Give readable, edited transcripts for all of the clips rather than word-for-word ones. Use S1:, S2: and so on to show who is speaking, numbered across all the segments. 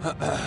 S1: Okay.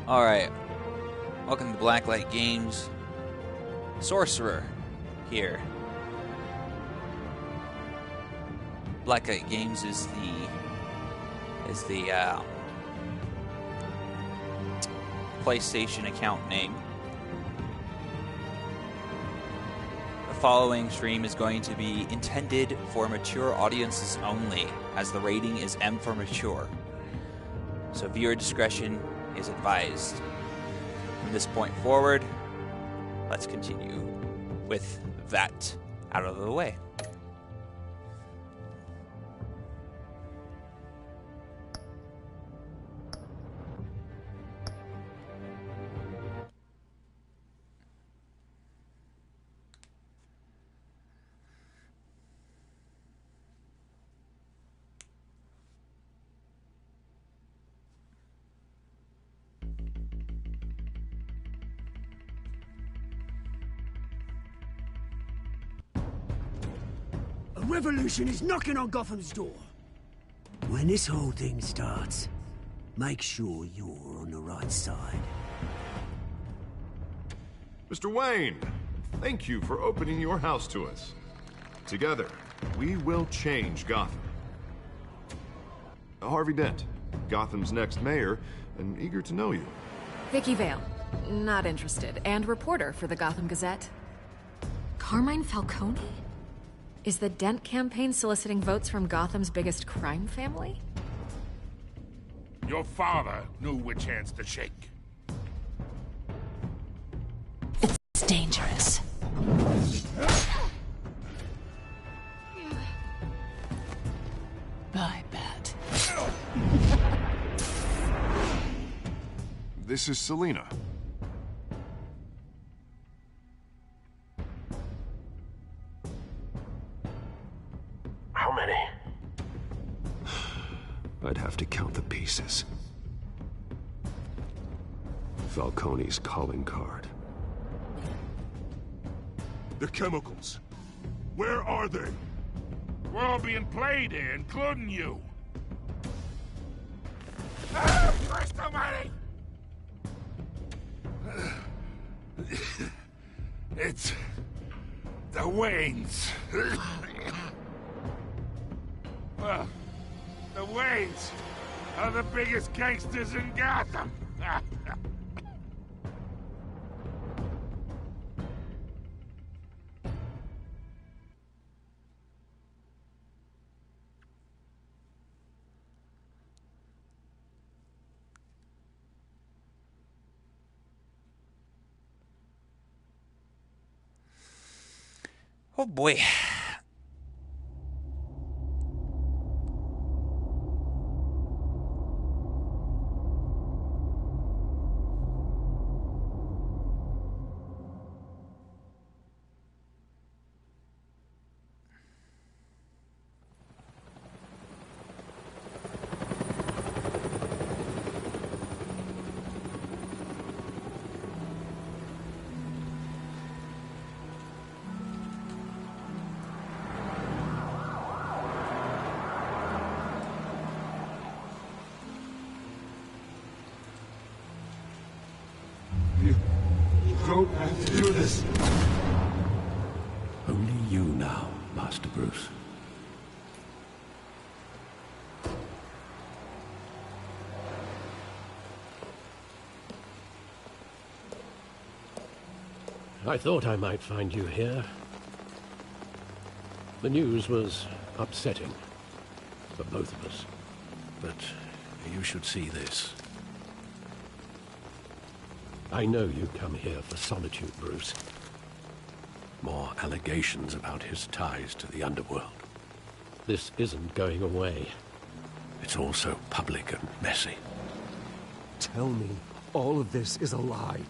S1: Alright, welcome to Blacklight Games. Sorcerer here. Blacklight Games is the PlayStation account name. The following stream is going to be intended for mature audiences only, as the rating is M for mature. So viewer discretion is advised. From this point forward, let's continue with that out of the way.
S2: Revolution is knocking on Gotham's door. When this whole thing starts, make sure you're on the right side.
S3: Mr. Wayne, thank you for opening your house to us. Together, we will change Gotham. Harvey Dent, Gotham's next mayor, and eager to know you.
S4: Vicky Vale, not interested, and reporter for the Gotham Gazette. Carmine Falcone? Is the Dent campaign soliciting votes from Gotham's biggest crime family?
S5: Your father knew which hands to shake.
S4: It's dangerous. I bet.
S3: This is Selina.
S6: How many?
S7: I'd have to count the pieces. Falcone's calling card.
S5: The chemicals. Where are they? We're all being played here, including you. Ah, Christ almighty! It's the Waynes. Well, the Waynes are the biggest gangsters in Gotham.
S1: Oh boy.
S7: don't have to do this.
S8: Only you now, Master Bruce. I thought I might find you here. The news was upsetting for both of us. But you should see this. I know you come here for solitude, Bruce. More allegations about his ties to the underworld. This isn't going away. It's all so public and messy.
S9: Tell me, all of this is a lie.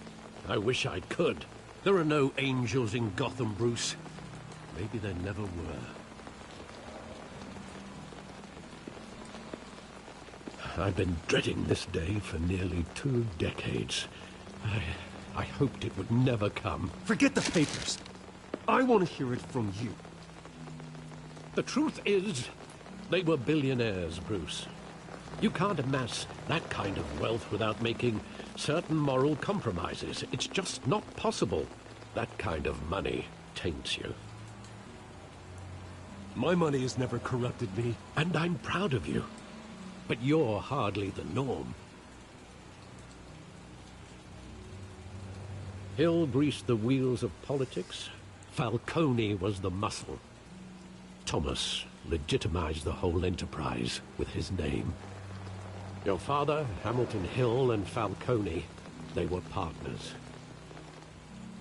S8: I wish I could. There are no angels in Gotham, Bruce. Maybe there never were. I've been dreading this day for nearly 2 decades. I hoped it would never come.
S9: Forget the papers. I want to hear it from you.
S8: The truth is, they were billionaires, Bruce. You can't amass that kind of wealth without making certain moral compromises. It's just not possible. That kind of money taints you.
S9: My money has never corrupted me.
S8: And I'm proud of you. But you're hardly the norm. Hill greased the wheels of politics. Falcone was the muscle. Thomas legitimized the whole enterprise with his name. Your father, Hamilton Hill, and Falcone, they were partners.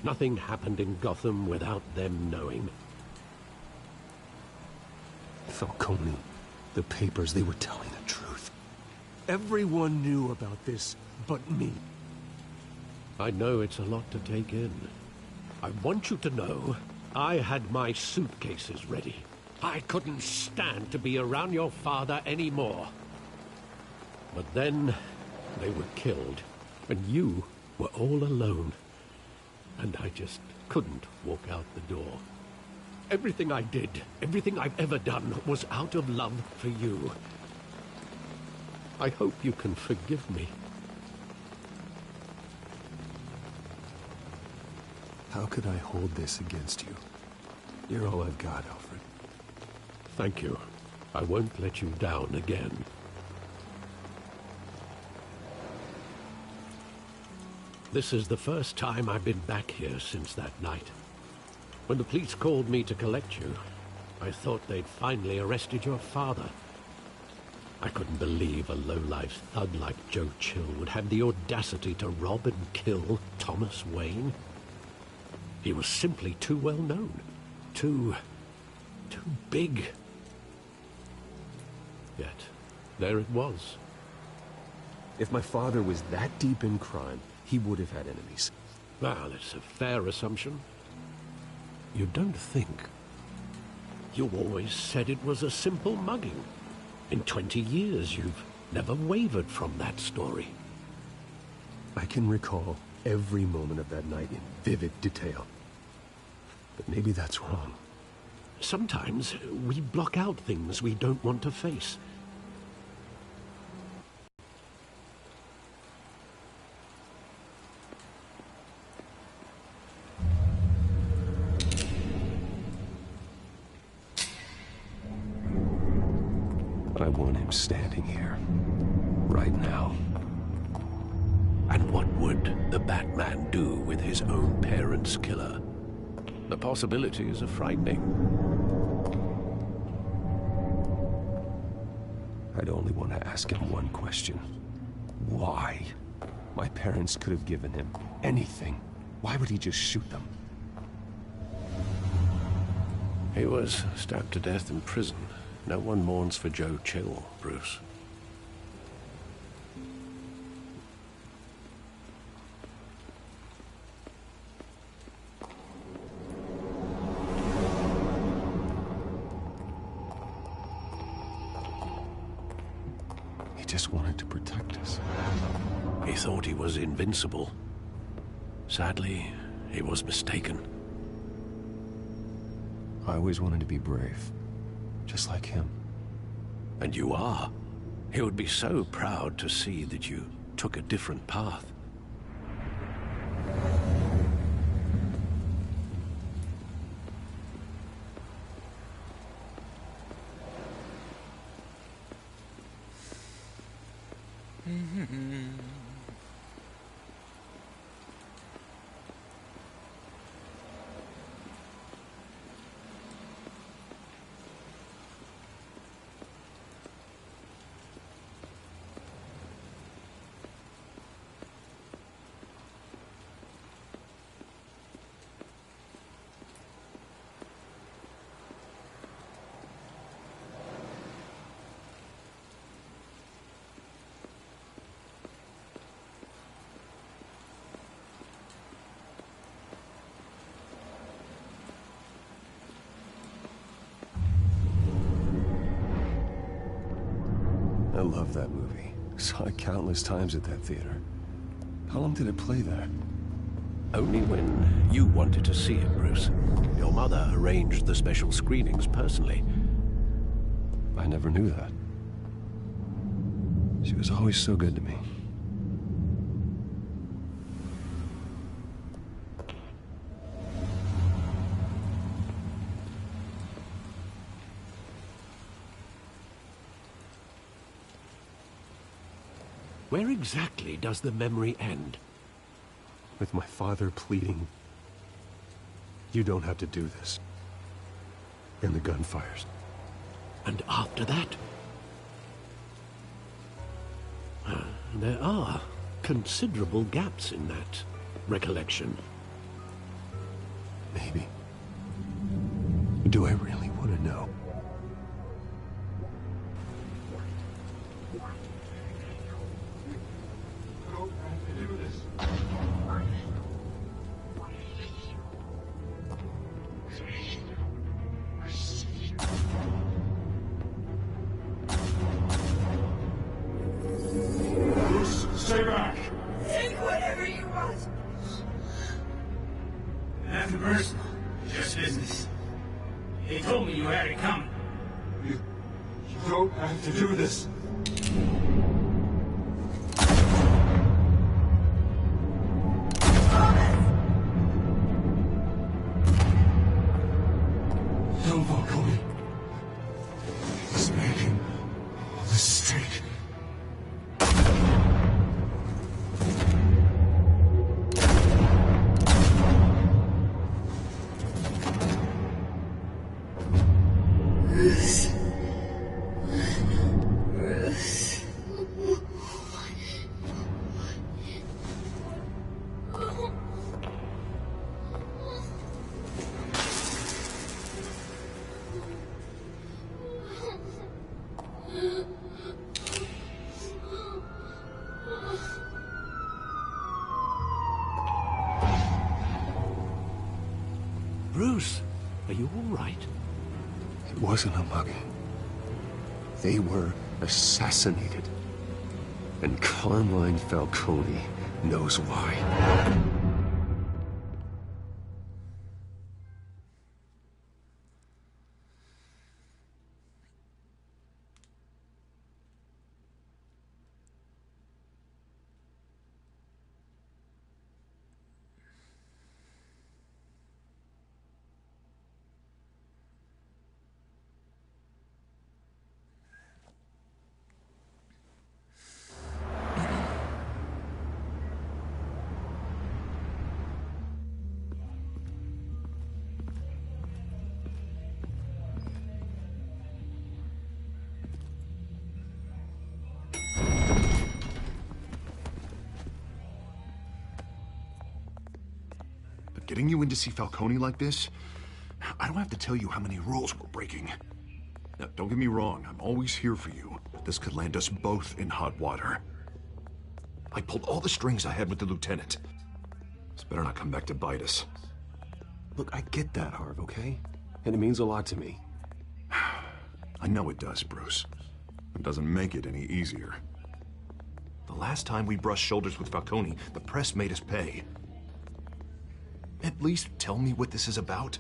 S8: Nothing happened in Gotham without them knowing.
S9: Falcone, the papers, they were telling the truth. Everyone knew about this but me.
S8: I know it's a lot to take in. I want you to know I had my suitcases ready. I couldn't stand to be around your father anymore. But then they were killed, and you were all alone. And I just couldn't walk out the door. Everything I did, everything I've ever done, was out of love for you. I hope you can forgive me.
S9: How could I hold this against you? You're all I've got, Alfred.
S8: Thank you. I won't let you down again. This is the first time I've been back here since that night. When the police called me to collect you, I thought they'd finally arrested your father. I couldn't believe a low-life thug like Joe Chill would have the audacity to rob and kill Thomas Wayne. He was simply too well known. Too big. Yet, there it was.
S9: If my father was that deep in crime, he would have had enemies.
S8: Well, it's a fair assumption. You don't think. You always said it was a simple mugging. In 20 years, you've never wavered from that story.
S9: I can recall every moment of that night in vivid detail. But maybe that's wrong.
S8: Sometimes we block out things we don't want to face.
S7: I want him standing here. Right now.
S8: And what would the Batman do with his own parents' killer? The possibilities are frightening.
S7: I'd only want to ask him one question. Why? My parents could have given him anything. Why would he just shoot them?
S8: He was stabbed to death in prison. No one mourns for Joe Chill, Bruce.
S7: He just wanted to protect us.
S8: He thought he was invincible. Sadly, he was mistaken.
S7: I always wanted to be brave. Just like him.
S8: And you are. He would be so proud to see that you took a different path.
S7: love that movie. Saw it countless times at that theater. How long did it play there?
S8: Only when you wanted to see it, Bruce. Your mother arranged the special screenings personally.
S7: I never knew that. She was always so good to me.
S8: Where exactly does the memory end?
S7: With my father pleading, "You don't have to do this." And the gun fires.
S8: And after that? There are considerable gaps in that recollection.
S7: Maybe. Do I really want to know?
S5: Stay back!
S2: Take whatever you want.
S10: Nothing personal, just business. He told me you had it coming.
S5: You don't have to do this. No, Falcone. He's making a mistake.
S8: Bruce, are you all right?
S7: It wasn't a mugging. They were assassinated. And Carmine Falcone knows why.
S3: Getting you in to see Falcone like this? I don't have to tell you how many rules we're breaking. Now, don't get me wrong, I'm always here for you, but this could land us both in hot water. I pulled all the strings I had with the lieutenant. This better not come back to bite us.
S7: Look, I get that, Harv, okay? And it means a lot to me.
S3: I know it does, Bruce. It doesn't make it any easier. The last time we brushed shoulders with Falcone, the press made us pay. At least tell me what this is about.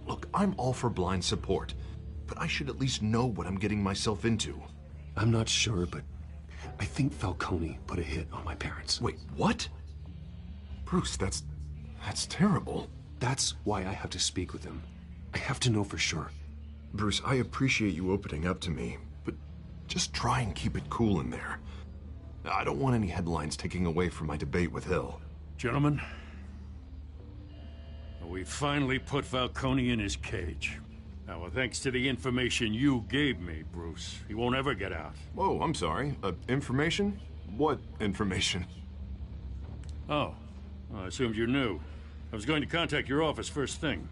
S3: Look, I'm all for blind support, but I should at least know what I'm getting myself into.
S7: I'm not sure, but I think Falcone put a hit on my parents.
S3: Wait, what? Bruce, that's terrible.
S7: That's why I have to speak with him. I have to know for sure.
S3: Bruce, I appreciate you opening up to me, but just try and keep it cool in there. I don't want any headlines taking away from my debate with Hill.
S5: Gentlemen, we finally put Falcone in his cage. Now, thanks to the information you gave me, Bruce, he won't ever get out.
S3: Whoa, I'm sorry. Information? What information?
S5: Oh, I assumed you knew. I was going to contact your office first thing,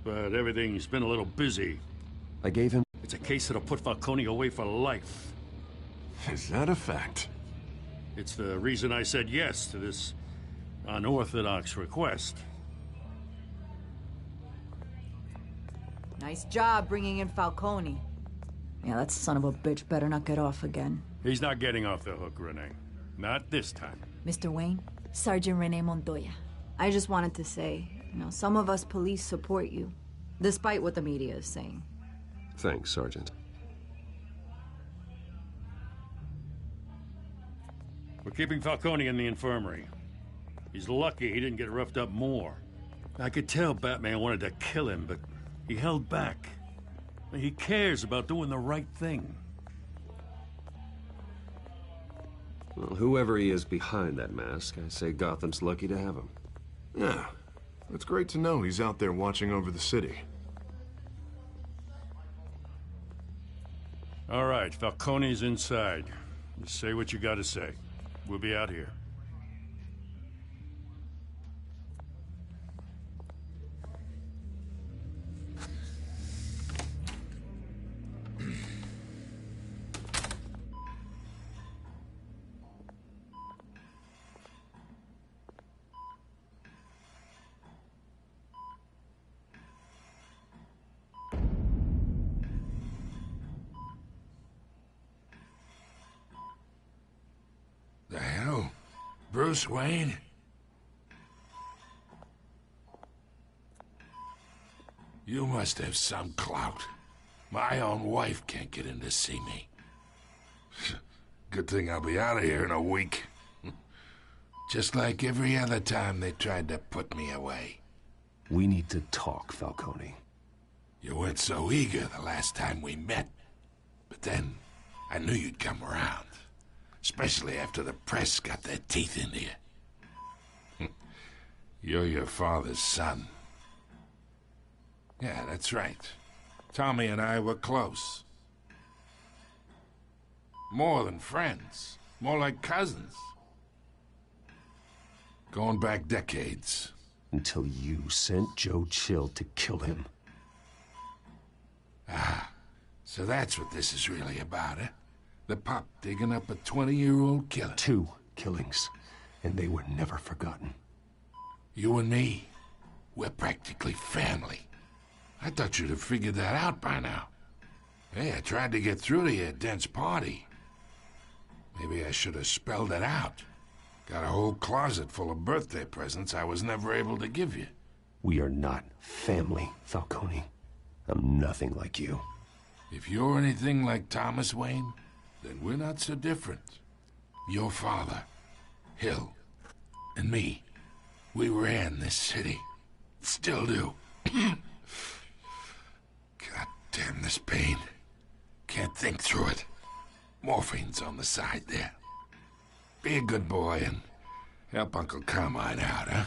S5: but everything's been a little busy.
S7: I gave him...
S5: It's a case that'll put Falcone away for life.
S3: Is that a fact?
S5: It's the reason I said yes to this unorthodox request.
S11: Nice job bringing in Falcone. Yeah, that son of a bitch better not get off again.
S5: He's not getting off the hook, Renee. Not this time.
S11: Mr. Wayne, Sergeant Renee Montoya. I just wanted to say, some of us police support you, despite what the media is saying.
S7: Thanks, Sergeant.
S5: We're keeping Falcone in the infirmary. He's lucky he didn't get roughed up more. I could tell Batman wanted to kill him, but he held back. He cares about doing the right thing.
S7: Well, whoever he is behind that mask, I say Gotham's lucky to have him.
S3: Yeah, it's great to know he's out there watching over the city.
S5: All right, Falcone's inside. Just say what you gotta say. We'll be out here.
S12: The hell? Bruce Wayne? You must have some clout. My own wife can't get in to see me. Good thing I'll be out of here in a week. Just like every other time they tried to put me away.
S7: We need to talk, Falcone.
S12: You weren't so eager the last time we met. But then, I knew you'd come around. Especially after the press got their teeth into you. You're your father's son. Yeah, that's right. Tommy and I were close. More than friends. More like cousins. Going back decades.
S7: Until you sent Joe Chill to kill him.
S12: Ah, so that's what this is really about, eh? The pup digging up a 20-year-old killer.
S7: 2 killings, and they were never forgotten.
S12: You and me, we're practically family. I thought you'd have figured that out by now. Hey, I tried to get through to your dense party. Maybe I should have spelled it out. Got a whole closet full of birthday presents I was never able to give you.
S7: We are not family, Falcone. I'm nothing like you.
S12: If you're anything like Thomas Wayne, then we're not so different. Your father, Hill, and me, we ran this city. Still do. God damn this pain. Can't think through it. Morphine's on the side there. Be a good boy and help Uncle Carmine out, huh?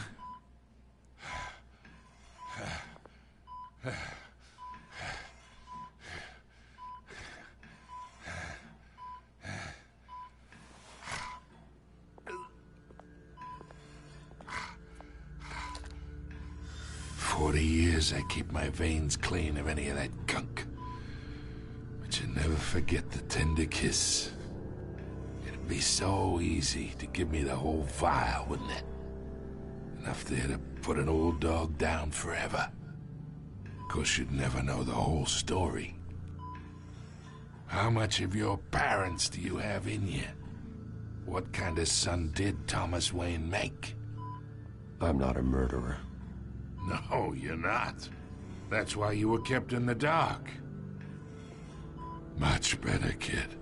S12: 40 years I keep my veins clean of any of that gunk. But you never forget the tender kiss. It'd be so easy to give me the whole vial, wouldn't it? Enough there to put an old dog down forever. Of course, you'd never know the whole story. How much of your parents do you have in you? What kind of son did Thomas Wayne make?
S7: I'm not a murderer.
S12: No, you're not. That's why you were kept in the dark. Much better, kid.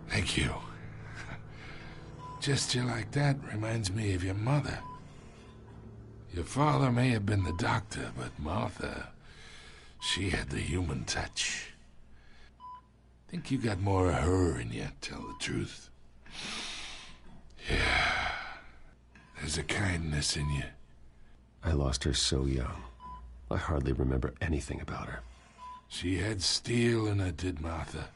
S12: Thank you. Gesture like that reminds me of your mother. Your father may have been the doctor, but Martha, she had the human touch. Think you got more of her in you, tell the truth. Yeah. There's a kindness in you.
S7: I lost her so young. I hardly remember anything about her.
S12: She had steel in her, did Martha.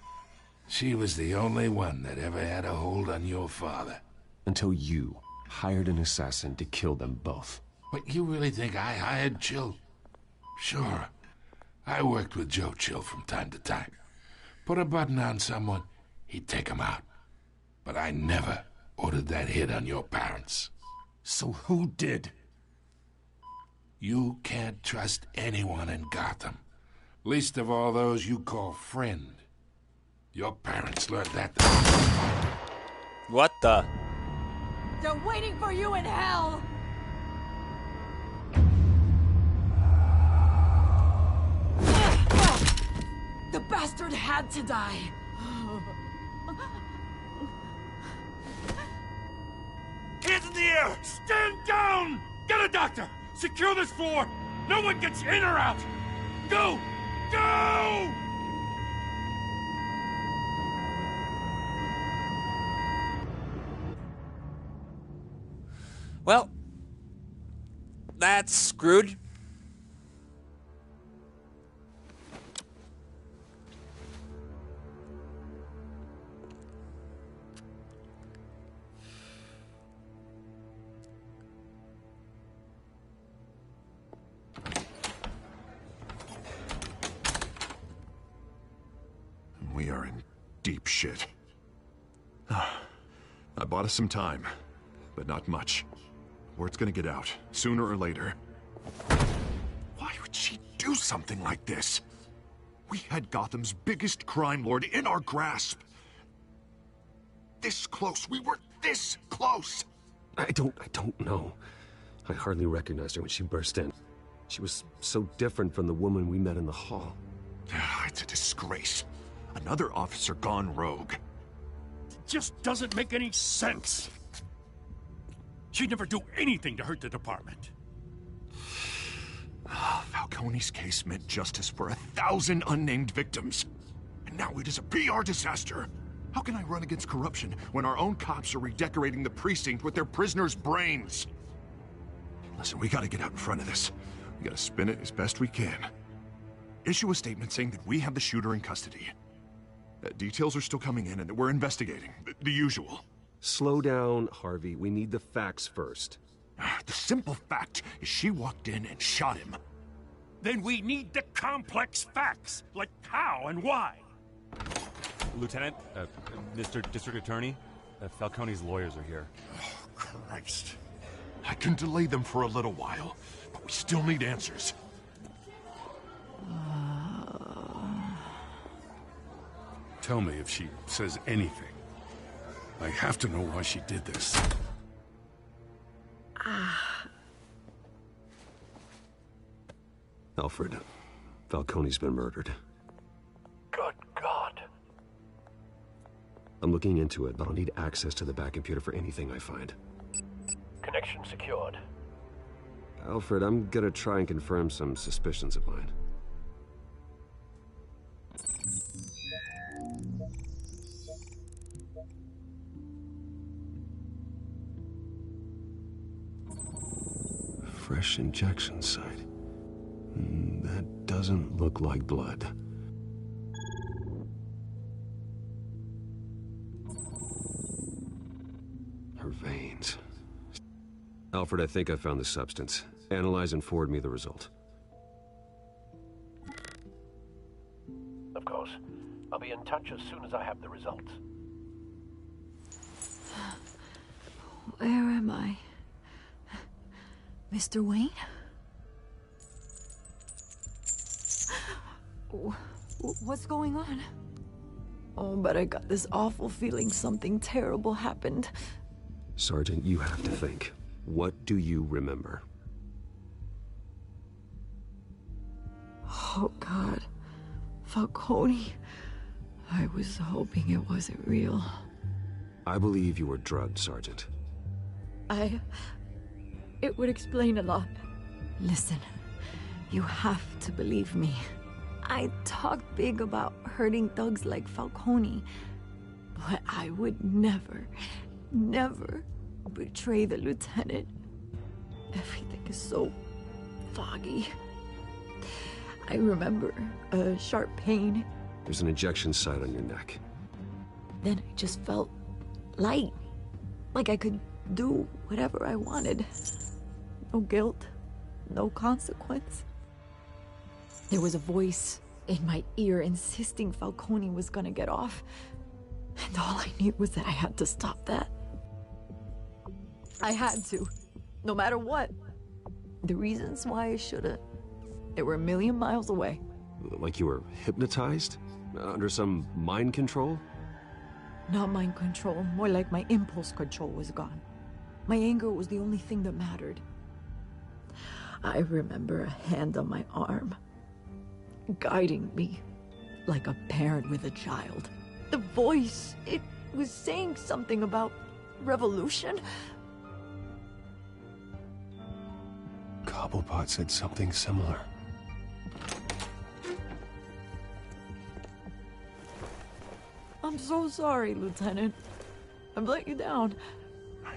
S12: She was the only one that ever had a hold on your father.
S7: Until you hired an assassin to kill them both.
S12: What, you really think I hired Chill? Sure. I worked with Joe Chill from time to time. Put a button on someone, he'd take him out. But I never ordered that hit on your parents.
S7: So who did?
S12: You can't trust anyone in Gotham. Least of all those you call friend. Your parents learned that.
S1: What the?
S11: They're waiting for you in hell! The bastard had to die.
S5: Hands in the air! Stand down! Get a doctor! Secure this floor! No one gets in or out! Go! Go!
S1: Well, that's screwed.
S3: We are in deep shit. I bought us some time, but not much. Word's gonna get out, sooner or later. Why would she do something like this? We had Gotham's biggest crime lord in our grasp. This close, we were this close!
S9: I don't know. I hardly recognized her when she burst in. She was so different from the woman we met in the hall.
S3: It's a disgrace. Another officer gone rogue.
S5: It just doesn't make any sense. She'd never do anything to hurt the department.
S3: Falcone's case meant justice for 1,000 unnamed victims. And now it is a PR disaster. How can I run against corruption when our own cops are redecorating the precinct with their prisoners' brains? Listen, we gotta get out in front of this. We gotta spin it as best we can. Issue a statement saying that we have the shooter in custody. Details are still coming in and that we're investigating. The usual.
S9: Slow down, Harvey. We need the facts first.
S3: The simple fact is she walked in and shot him.
S5: Then we need the complex facts, like how and why.
S13: Lieutenant, Mr. District Attorney, Falcone's lawyers are here.
S3: Oh, Christ. I can delay them for a little while, but we still need answers.
S5: Tell me if she says anything. I have to know why she did this.
S9: Alfred, Falcone's been murdered.
S6: Good God.
S9: I'm looking into it, but I'll need access to the back computer for anything I find.
S6: Connection secured.
S9: Alfred, I'm gonna try and confirm some suspicions of mine. Fresh injection site. That doesn't look like blood. Her veins. Alfred, I think I found the substance. Analyze and forward me the result.
S6: Of course. I'll be in touch as soon as I have the results.
S11: Where am I? Mr. Wayne? What's going on? Oh, but I got this awful feeling something terrible happened.
S9: Sergeant, you have to think. What do you remember?
S11: Oh, God. Falcone. I was hoping it wasn't real.
S9: I believe you were drugged, Sergeant.
S11: It would explain a lot. Listen, you have to believe me. I talked big about hurting thugs like Falcone, but I would never betray the lieutenant. Everything is so foggy. I remember a sharp pain.
S9: There's an injection site on your neck.
S11: Then I just felt light, like I could do whatever I wanted. No guilt, no consequence. There was a voice in my ear insisting Falcone was gonna get off. And all I knew was that I had to stop that. I had to, no matter what. The reasons why I should've, they were a million miles away.
S7: Like you were hypnotized? Under some mind control?
S11: Not mind control, more like my impulse control was gone. My anger was the only thing that mattered. I remember a hand on my arm, guiding me like a parent with a child. The voice, it was saying something about revolution.
S7: Cobblepot said something similar.
S11: I'm so sorry, Lieutenant. I've let you down.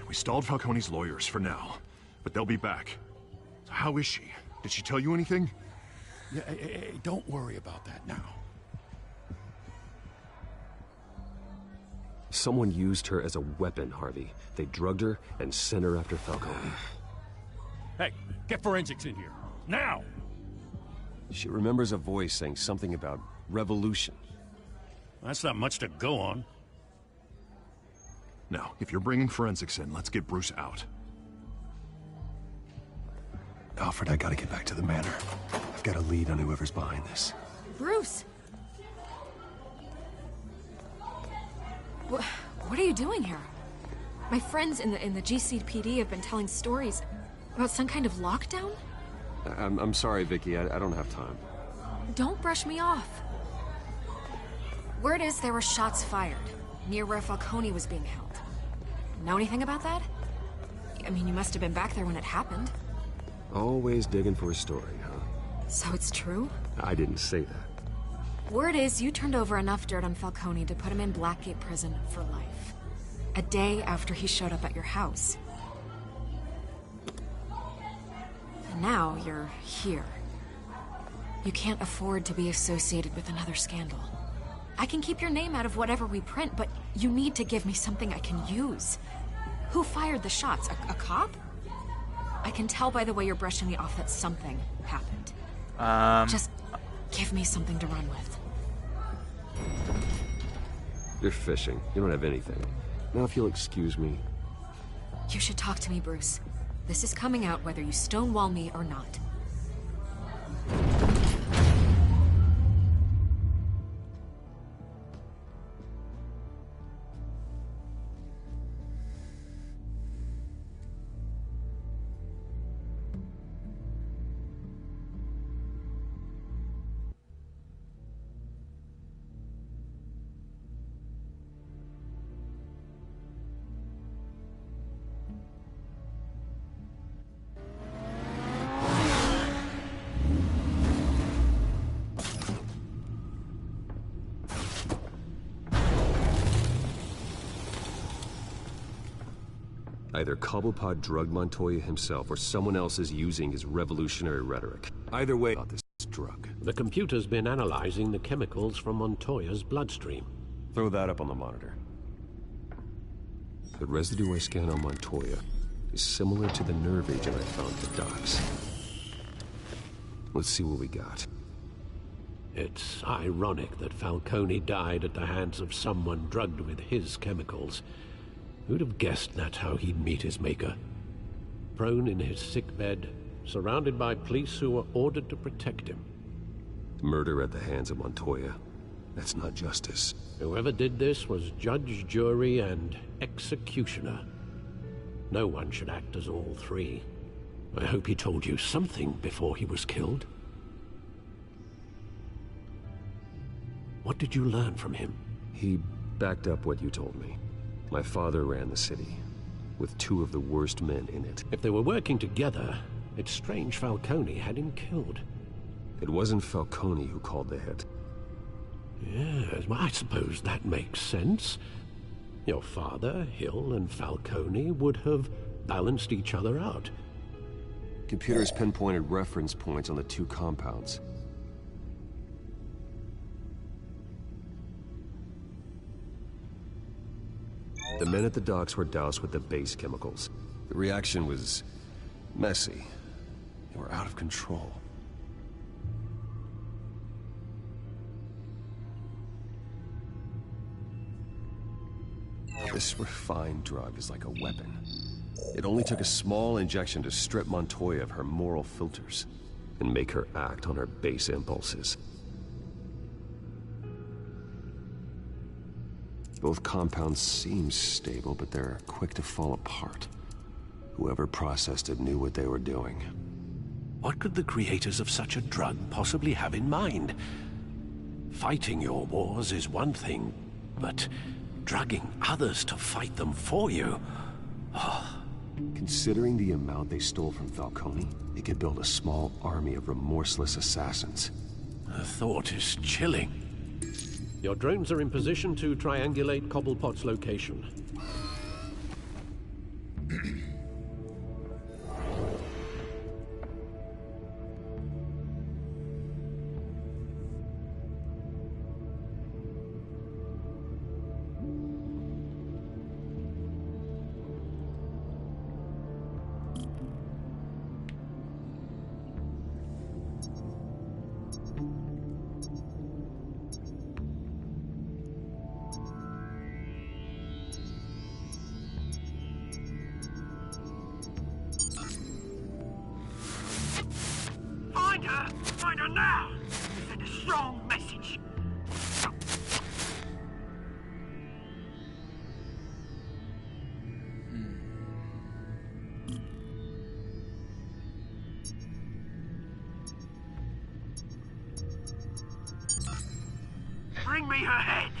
S3: We stalled Falcone's lawyers for now, but they'll be back. So how is she? Did she tell you anything?
S5: Yeah, hey, don't worry about that now.
S7: Someone used her as a weapon, Harvey. They drugged her and sent her after Falcone.
S5: Hey, get forensics in here. Now!
S7: She remembers a voice saying something about revolution.
S5: That's not much to go on.
S3: Now, if you're bringing forensics in, let's get Bruce out.
S7: Alfred, I gotta get back to the manor. I've got a lead on whoever's behind this.
S4: Bruce! What are you doing here? My friends in the GCPD have been telling stories about some kind of lockdown?
S7: I'm sorry, Vicky. I don't have time.
S4: Don't brush me off. Word is there were shots fired near where Falcone was being held. Know anything about that? I mean, you must have been back there when it happened.
S7: Always digging for a story, huh?
S4: So it's true?
S7: I didn't say that.
S4: Word is you turned over enough dirt on Falcone to put him in Blackgate Prison for life. A day after he showed up at your house. And now you're here. You can't afford to be associated with another scandal. I can keep your name out of whatever we print, but you need to give me something I can use. Who fired the shots? A cop? I can tell by the way you're brushing me off that something happened. Just give me something to run with.
S7: You're fishing. You don't have anything. Now, if you'll excuse me...
S4: You should talk to me, Bruce. This is coming out whether you stonewall me or not.
S7: Either Cobblepot drugged Montoya himself, or someone else is using his revolutionary rhetoric. Either way, about this drug.
S8: The computer's been analyzing the chemicals from Montoya's bloodstream.
S7: Throw that up on the monitor. The residue I scanned on Montoya is similar to the nerve agent I found at the docks. Let's see what we got.
S8: It's ironic that Falcone died at the hands of someone drugged with his chemicals. Who'd have guessed that's how he'd meet his maker? Prone in his sickbed, surrounded by police who were ordered to protect him.
S7: Murder at the hands of Montoya. That's not justice.
S8: Whoever did this was judge, jury, and executioner. No one should act as all three. I hope he told you something before he was killed. What did you learn from him?
S7: He backed up what you told me. My father ran the city, with two of the worst men in it.
S8: If they were working together, it's strange Falcone had him killed.
S7: It wasn't Falcone who called the hit.
S8: Yes, well, I suppose that makes sense. Your father, Hill, and Falcone would have balanced each other out.
S7: Computers pinpointed reference points on the two compounds. The men at the docks were doused with the base chemicals. The reaction was messy. They were out of control. This refined drug is like a weapon. It only took a small injection to strip Montoya of her moral filters and make her act on her base impulses. Both compounds seem stable, but they're quick to fall apart. Whoever processed it knew what they were doing.
S8: What could the creators of such a drug possibly have in mind? Fighting your wars is one thing, but drugging others to fight them for you?
S7: Considering the amount they stole from Falcone, they could build a small army of remorseless assassins.
S8: The thought is chilling. Your drones are in position to triangulate Cobblepot's location.
S2: Find her now! Send a strong message. Bring me her head!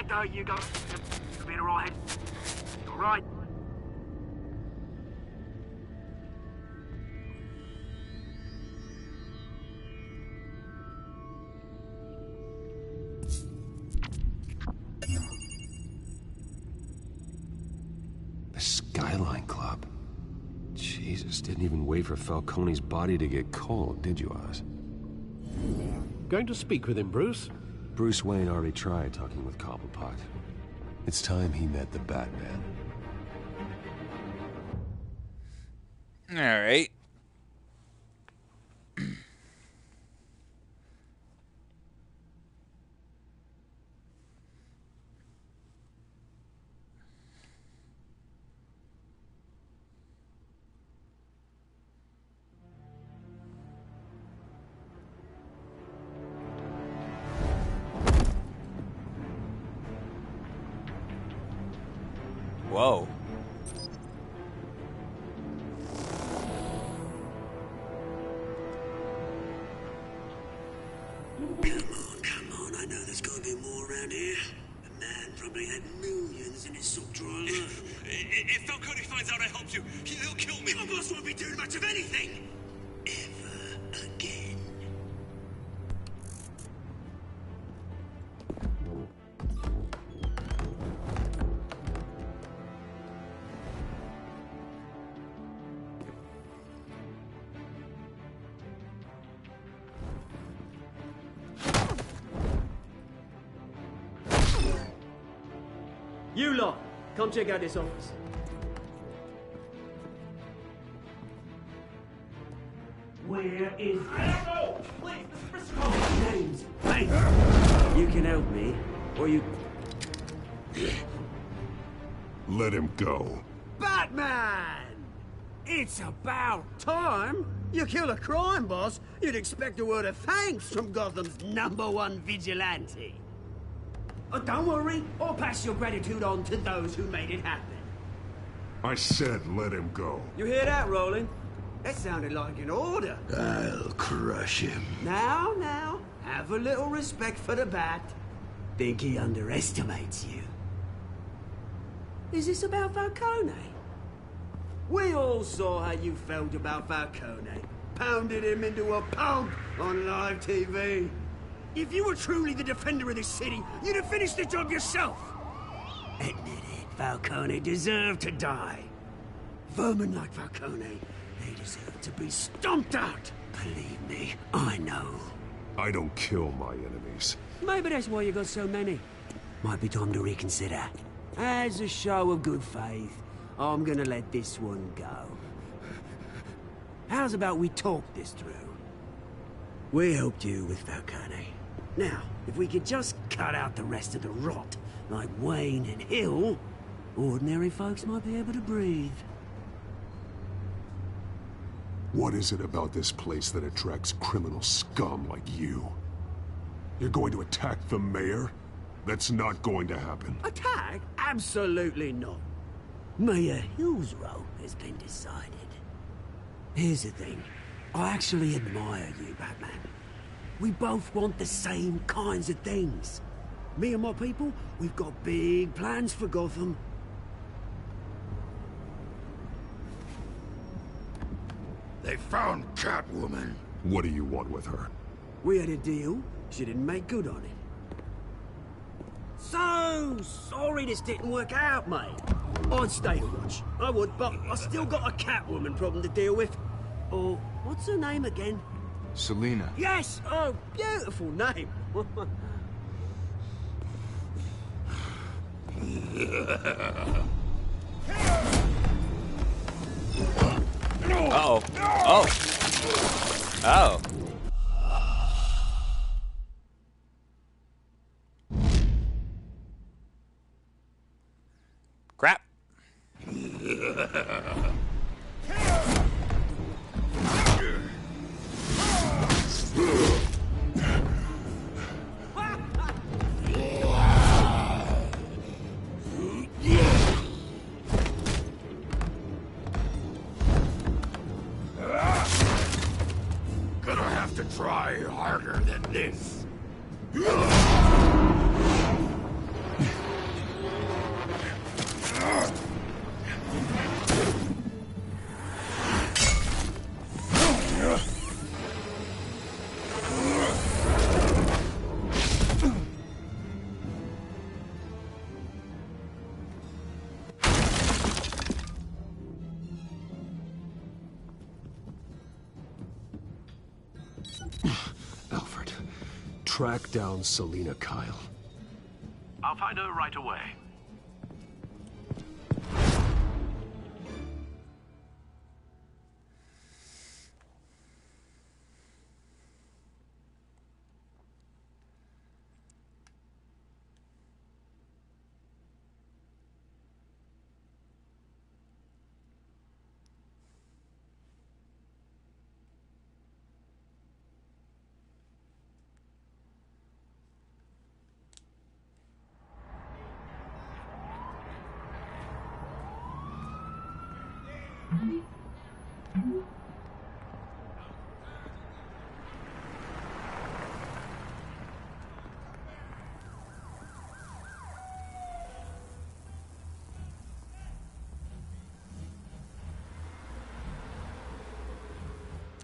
S2: There you go. You'll be all right. All right.
S7: The Skyline Club. Jesus, didn't even wait for Falcone's body to get cold, did you, Oz?
S8: Going to speak with him, Bruce?
S7: Bruce Wayne already tried talking with Cobblepot. It's time he met the Batman.
S1: All right. Whoa.
S2: Come on, I know there's gotta be more around here. The man probably had millions in his sock drawer alone.
S14: If Falcone finds out I helped you, he'll kill me.
S2: Your boss won't be doing much of anything! Ever again.
S15: You lot, come check out this office.
S2: Where is
S14: I don't know! Please, Mr. Cole!
S2: James? Hey! You can help me, or you...
S3: Let him go.
S2: Batman! It's about time! You kill a crime boss, you'd expect a word of thanks from Gotham's #1 vigilante. Oh, don't worry, I'll pass your gratitude on to those who made it happen.
S3: I said let him go.
S15: You hear that, Roland?
S2: That sounded like an order.
S3: I'll crush him.
S2: Now, have a little respect for the Bat. Think he underestimates you. Is this about Falcone? We all saw how you felt about Falcone. Pounded him into a pulp on live TV. If you were truly the defender of this city, you'd have finished the job yourself. Admit it, Falcone deserved to die. Vermin like Falcone, they deserve to be stomped out. Believe me, I know.
S3: I don't kill my enemies.
S2: Maybe that's why you got so many. Might be time to reconsider. As a show of good faith, I'm gonna let this one go. How's about we talk this through? We helped you with Falcone. Now, if we could just cut out the rest of the rot, like Wayne and Hill, ordinary folks might be able to breathe.
S3: What is it about this place that attracts criminal scum like you? You're going to attack the mayor? That's not going to happen.
S2: Attack? Absolutely not. Mayor Hill's role has been decided. Here's the thing. I actually admire you, Batman. We both want the same kinds of things. Me and my people, we've got big plans for Gotham.
S3: They found Catwoman. What do you want with her?
S2: We had a deal. She didn't make good on it. So sorry this didn't work out, mate. I'd stay to watch. I would, but I still got a Catwoman problem to deal with. Or, what's her name again?
S16: Selina.
S2: Yes! Oh, beautiful name.
S1: Uh-oh. Oh. Oh. Crap.
S3: Gonna have to try harder than this.
S9: Alfred, track down Selina Kyle.
S8: I'll find her right away.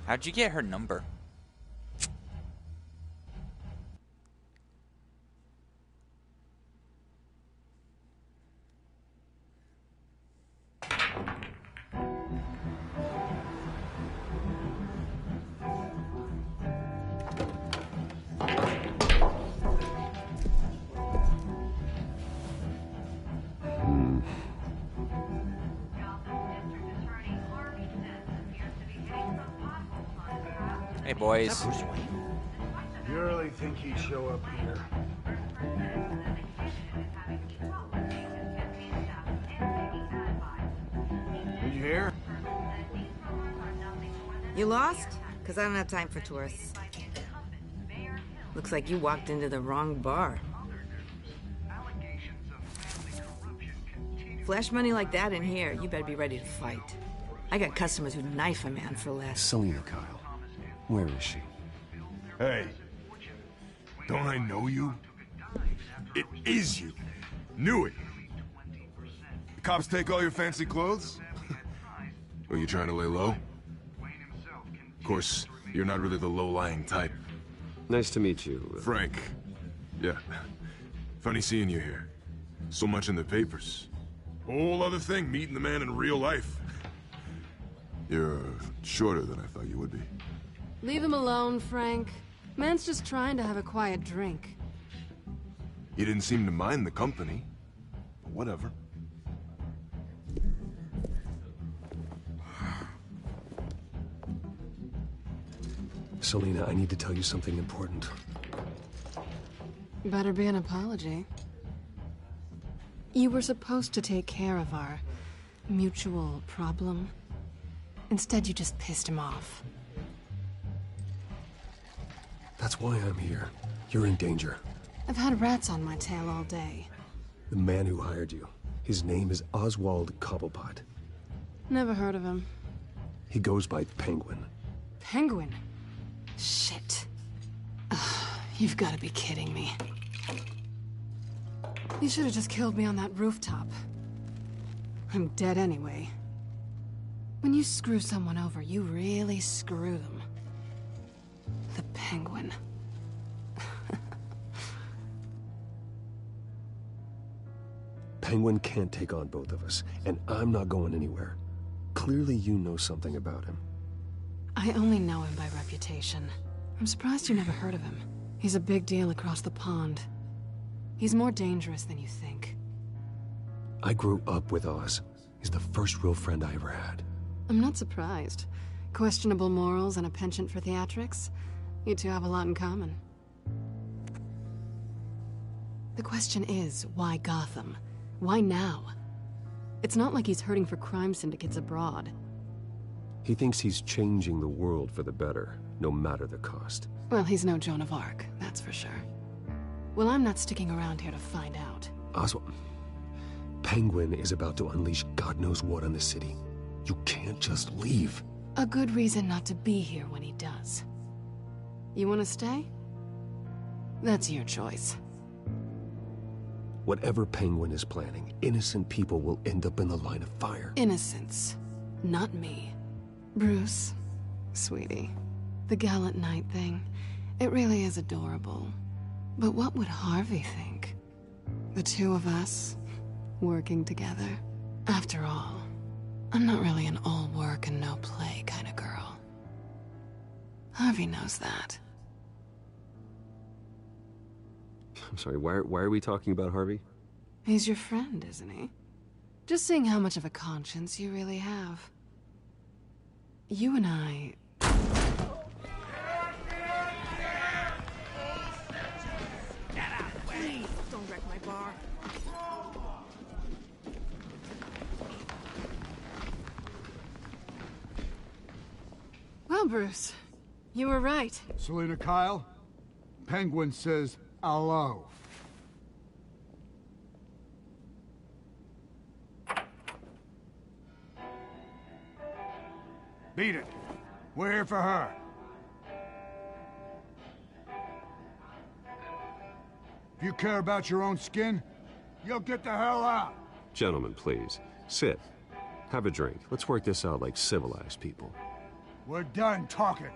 S1: How'd you get her number? Hey, boys.
S17: You really think he'd show up here? Did you hear?
S18: You lost? Because I don't have time for tourists. Looks like you walked into the wrong bar. Flash money like that in here, you better be ready to fight. I got customers who'd knife a man for less.
S7: Selina Kyle. Where is she?
S3: Hey, don't I know you? It is you. Knew it. The cops take all your fancy clothes? Are you trying to lay low? Of course, you're not really the low-lying type.
S7: Nice to meet you.
S3: Frank. Yeah. Funny seeing you here. So much in the papers. Whole other thing, meeting the man in real life. You're shorter than I thought you would be.
S19: Leave him alone, Frank. Man's just trying to have a quiet drink.
S3: You didn't seem to mind the company. But whatever.
S9: Selina, I need to tell you something important.
S19: Better be an apology. You were supposed to take care of our mutual problem. Instead, you just pissed him off.
S9: That's why I'm here. You're in danger.
S19: I've had rats on my tail all day.
S9: The man who hired you, his name is Oswald Cobblepot.
S19: Never heard of him.
S9: He goes by Penguin.
S19: Penguin? Shit. Ugh, you've got to be kidding me. You should have just killed me on that rooftop. I'm dead anyway. When you screw someone over, you really screw them. The Penguin.
S9: Penguin can't take on both of us, and I'm not going anywhere. Clearly you know something about him.
S19: I only know him by reputation. I'm surprised you never heard of him. He's a big deal across the pond. He's more dangerous than you think.
S9: I grew up with Oz. He's the first real friend I ever had.
S19: I'm not surprised. Questionable morals and a penchant for theatrics. You two have a lot in common. The question is, why Gotham? Why now? It's not like he's hurting for crime syndicates abroad.
S9: He thinks he's changing the world for the better, no matter the cost.
S19: Well, he's no Joan of Arc, that's for sure. Well, I'm not sticking around here to find out.
S9: Oswald, Penguin is about to unleash God knows what on the city. You can't just leave.
S19: A good reason not to be here when he does. You want to stay? That's your choice.
S9: Whatever Penguin is planning, innocent people will end up in the line of fire.
S19: Innocence. Not me. Bruce, sweetie, the gallant knight thing, it really is adorable. But what would Harvey think? The two of us, working together. After all, I'm not really an all work and no play kind of girl. Harvey knows that.
S9: I'm sorry, why are we talking about Harvey?
S19: He's your friend, isn't he? Just seeing how much of a conscience you really have. You and I...
S18: Please, don't wreck my bar.
S19: Well, Bruce, you were right.
S17: Selina Kyle, Penguin says hello. Beat it. We're here for her. If you care about your own skin, you'll get the hell out.
S9: Gentlemen, please. Sit. Have a drink. Let's work this out like civilized people.
S17: We're done talking.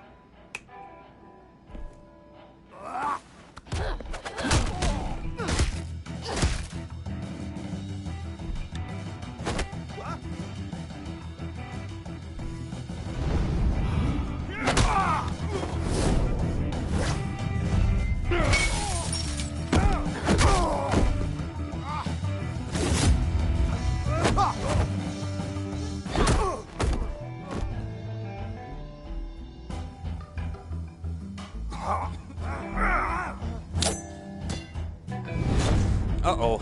S1: Uh-oh.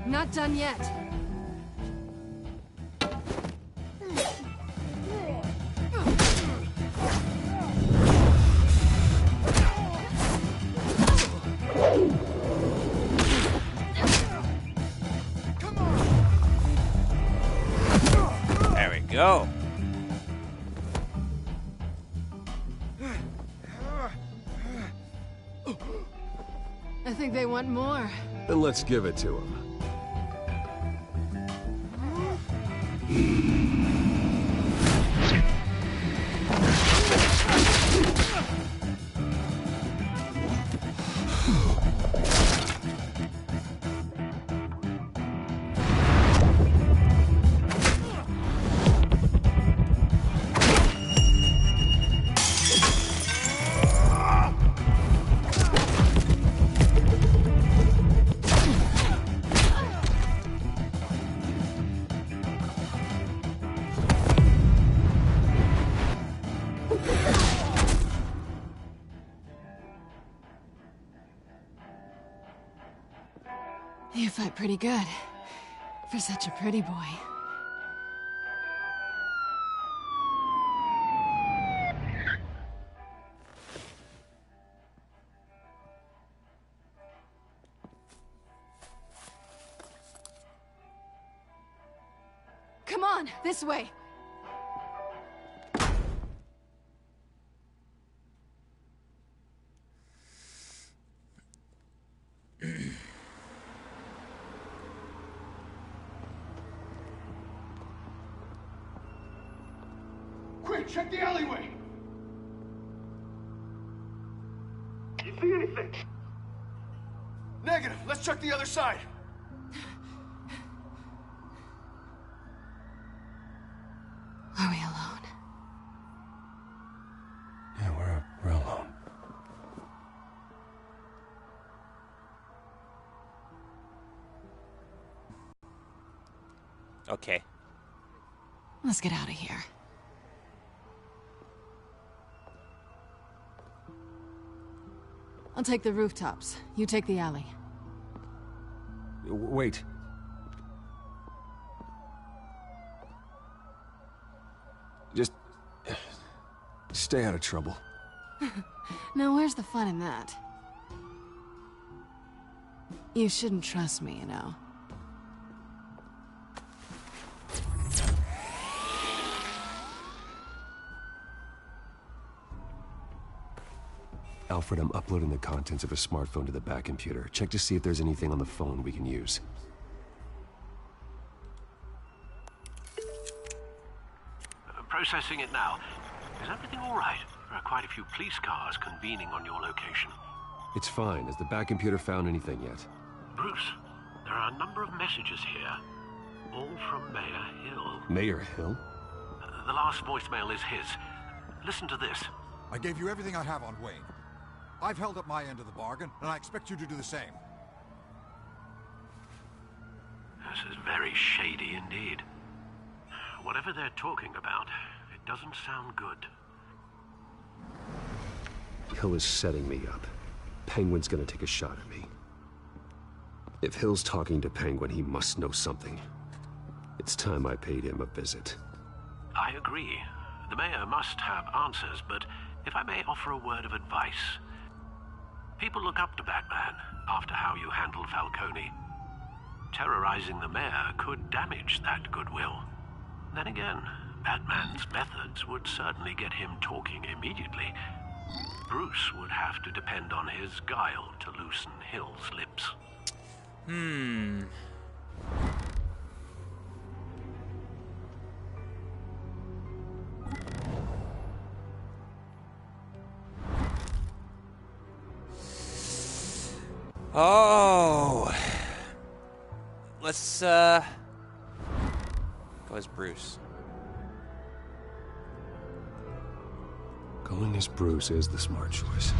S19: Not done yet.
S1: There we go.
S19: I think they want more.
S9: Then let's give it to them.
S19: fight pretty good. For such a pretty boy. Come on, this way.
S17: Quick, check the alleyway!
S10: You see anything?
S17: Negative. Let's check the other side.
S19: Are we alone?
S7: Yeah, we're alone.
S1: Okay.
S19: Let's get out of here. I'll take the rooftops. You take the alley.
S7: Wait. Just stay out of trouble.
S19: Now, where's the fun in that? You shouldn't trust me, you know.
S7: Alfred, I'm uploading the contents of a smartphone to the back computer. Check to see if there's anything on the phone we can use.
S8: Processing it now. Is everything all right? There are quite a few police cars convening on your location.
S7: It's fine. Has the back computer found anything yet?
S8: Bruce, there are a number of messages here. All from Mayor Hill.
S7: Mayor Hill?
S8: The last voicemail is his. Listen to this.
S17: I gave you everything I have on Wayne. I've held up my end of the bargain, and I expect you to do the same.
S8: This is very shady indeed. Whatever they're talking about, it doesn't sound good.
S7: Hill is setting me up. Penguin's gonna take a shot at me. If Hill's talking to Penguin, he must know something. It's time I paid him a visit.
S8: I agree. The mayor must have answers, but if I may offer a word of advice. People look up to Batman after how you handled Falcone. Terrorizing the mayor could damage that goodwill. Then again, Batman's methods would certainly get him talking immediately. Bruce would have to depend on his guile to loosen Hill's lips.
S1: Oh. Let's, go as Bruce.
S7: Going as Bruce is the smart choice.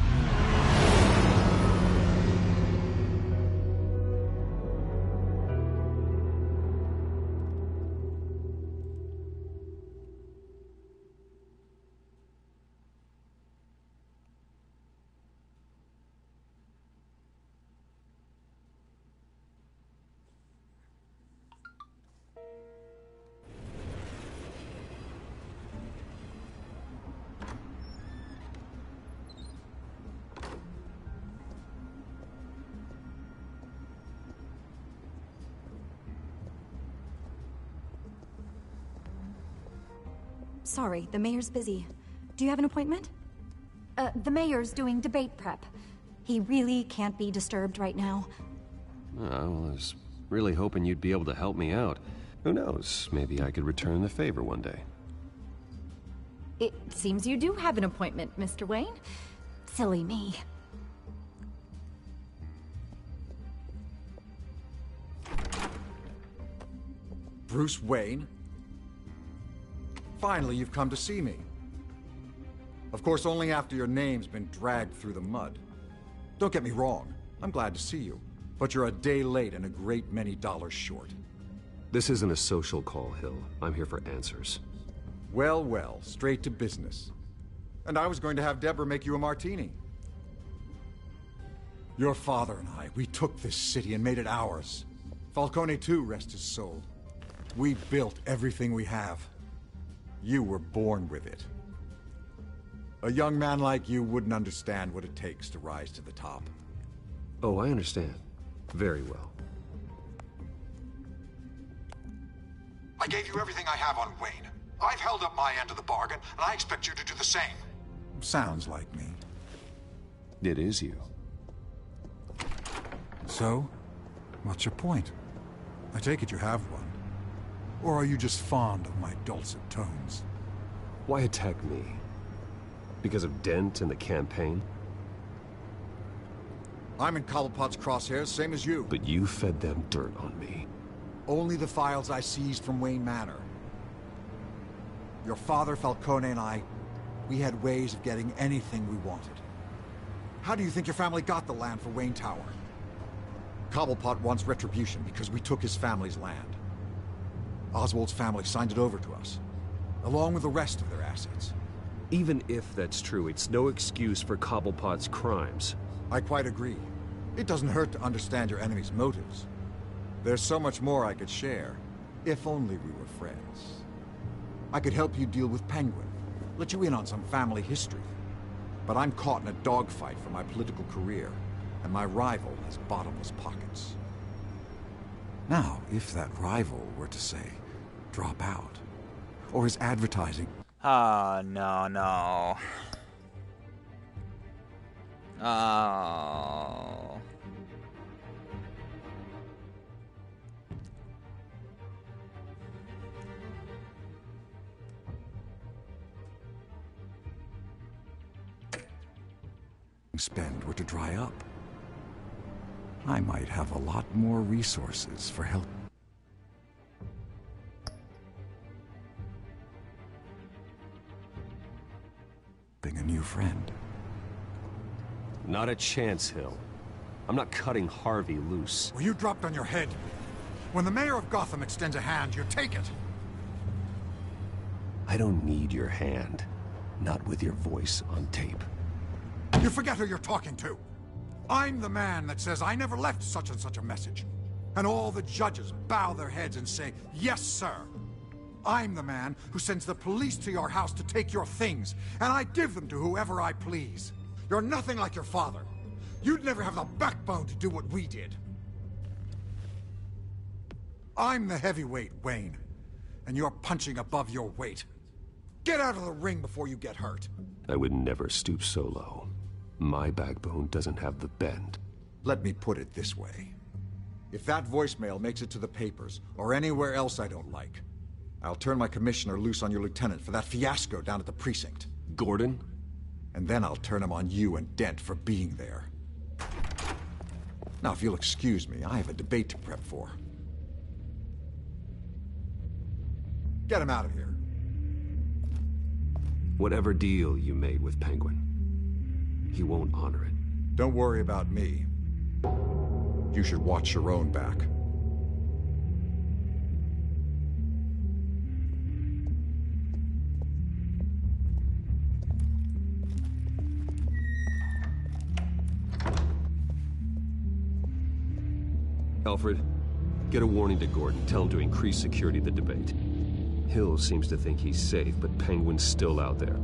S16: Sorry, the mayor's busy. Do you have an appointment? The mayor's doing debate prep. He really can't be disturbed right now.
S7: Well, I was really hoping you'd be able to help me out. Who knows? Maybe I could return the favor one day.
S16: It seems you do have an appointment, Mr. Wayne. Silly me.
S17: Bruce Wayne? Finally, you've come to see me. Of course, only after your name's been dragged through the mud. Don't get me wrong, I'm glad to see you. But you're a day late and a great many dollars short.
S7: This isn't a social call, Hill. I'm here for answers.
S17: Well, well, straight to business. And I was going to have Deborah make you a martini. Your father and I, we took this city and made it ours. Falcone too, rest his soul. We built everything we have. You were born with it. A young man like you wouldn't understand what it takes to rise to the top.
S7: Oh, I understand. Very well.
S3: I gave you everything I have on Wayne. I've held up my end of the bargain, and I expect you to do the same.
S17: Sounds like me.
S7: It is you.
S17: So, what's your point? I take it you have one. Or are you just fond of my dulcet tones?
S7: Why attack me? Because of Dent and the campaign?
S17: I'm in Cobblepot's crosshairs, same as you.
S7: But you fed them dirt on me.
S17: Only the files I seized from Wayne Manor. Your father, Falcone, and I, we had ways of getting anything we wanted. How do you think your family got the land for Wayne Tower? Cobblepot wants retribution because we took his family's land. Oswald's family signed it over to us, along with the rest of their assets.
S7: Even if that's true, it's no excuse for Cobblepot's crimes.
S17: I quite agree. It doesn't hurt to understand your enemy's motives. There's so much more I could share, if only we were friends. I could help you deal with Penguin, let you in on some family history. But I'm caught in a dogfight for my political career, and my rival has bottomless pockets. Now, if that rival were to say, drop out, or is advertising...
S1: Ah, no. Oh.
S17: spend were to dry up, I might have a lot more resources for help. A new friend.
S7: Not a chance, Hill. I'm not cutting Harvey loose.
S17: Well, you dropped on your head. When the mayor of Gotham extends a hand, you take it.
S7: I don't need your hand. Not with your voice on tape.
S17: You forget who you're talking to. I'm the man that says I never left such and such a message. And all the judges bow their heads and say, yes, sir. I'm the man who sends the police to your house to take your things, and I give them to whoever I please. You're nothing like your father. You'd never have the backbone to do what we did. I'm the heavyweight, Wayne, and you're punching above your weight. Get out of the ring before you get hurt.
S7: I would never stoop so low. My backbone doesn't have the bend.
S17: Let me put it this way. If that voicemail makes it to the papers, or anywhere else I don't like, I'll turn my commissioner loose on your lieutenant for that fiasco down at the precinct.
S7: Gordon?
S17: And then I'll turn him on you and Dent for being there. Now, if you'll excuse me, I have a debate to prep for. Get him out of here.
S7: Whatever deal you made with Penguin, he won't honor it.
S17: Don't worry about me. You should watch your own back.
S7: Alfred, get a warning to Gordon. Tell him to increase security at the debate. Hill seems to think he's safe, but Penguin's still out there.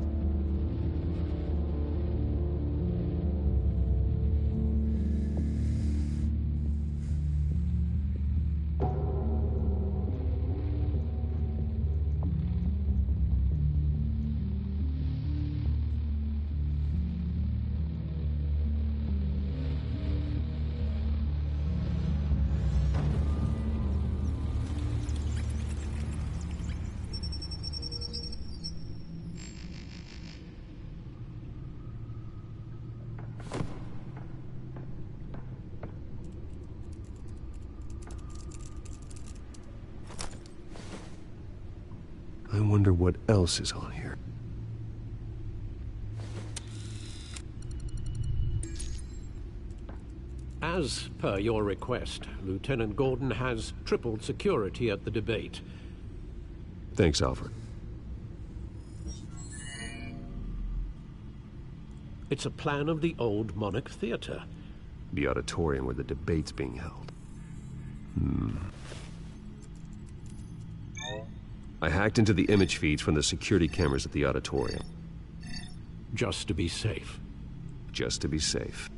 S7: I wonder what else is on here.
S8: As per your request, Lieutenant Gordon has tripled security at the debate.
S7: Thanks, Alfred.
S8: It's a plan of the old Monarch Theater.
S7: The auditorium where the debate's being held. I hacked into the image feeds from the security cameras at the auditorium.
S8: Just to be safe.
S7: Just to be safe.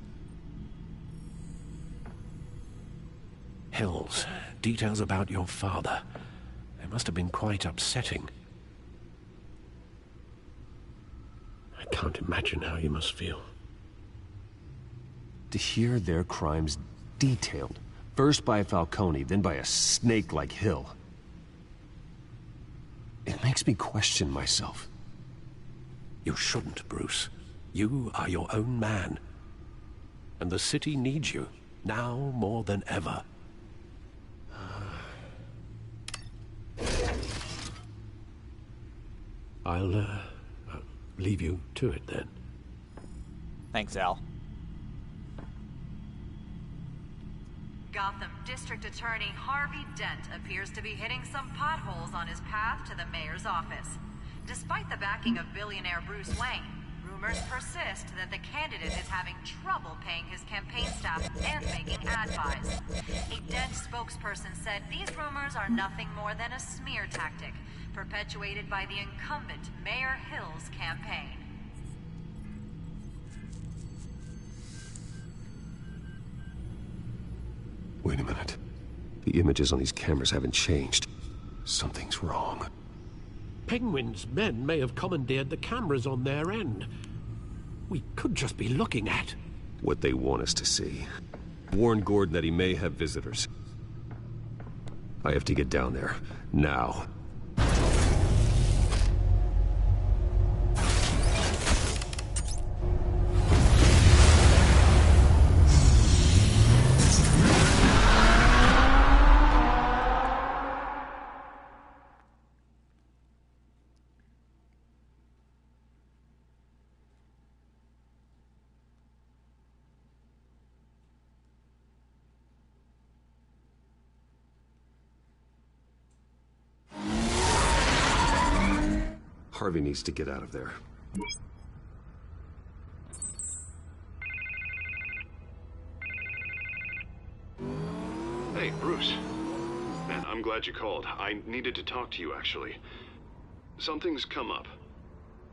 S8: Hills, details about your father. They must have been quite upsetting. I can't imagine how you must feel.
S7: To hear their crimes detailed, first by Falcone, then by a snake like Hill. It makes me question myself.
S8: You shouldn't, Bruce. You are your own man. And the city needs you, now more than ever. I'll leave you to it then.
S1: Thanks, Al.
S20: Gotham District Attorney Harvey Dent appears to be hitting some potholes on his path to the mayor's office. Despite the backing of billionaire Bruce Wayne, rumors persist that the candidate is having trouble paying his campaign staff and making ad buys. A Dent spokesperson said these rumors are nothing more than a smear tactic, perpetuated by the incumbent Mayor Hill's campaign.
S7: Wait a minute. The images on these cameras haven't changed. Something's wrong.
S8: Penguin's men may have commandeered the cameras on their end. We could just be looking at
S7: what they want us to see. Warn Gordon that he may have visitors. I have to get down there. Now. Harvey needs to get out of there.
S3: Hey, Bruce. Man, I'm glad you called. I needed to talk to you, actually. Something's come up.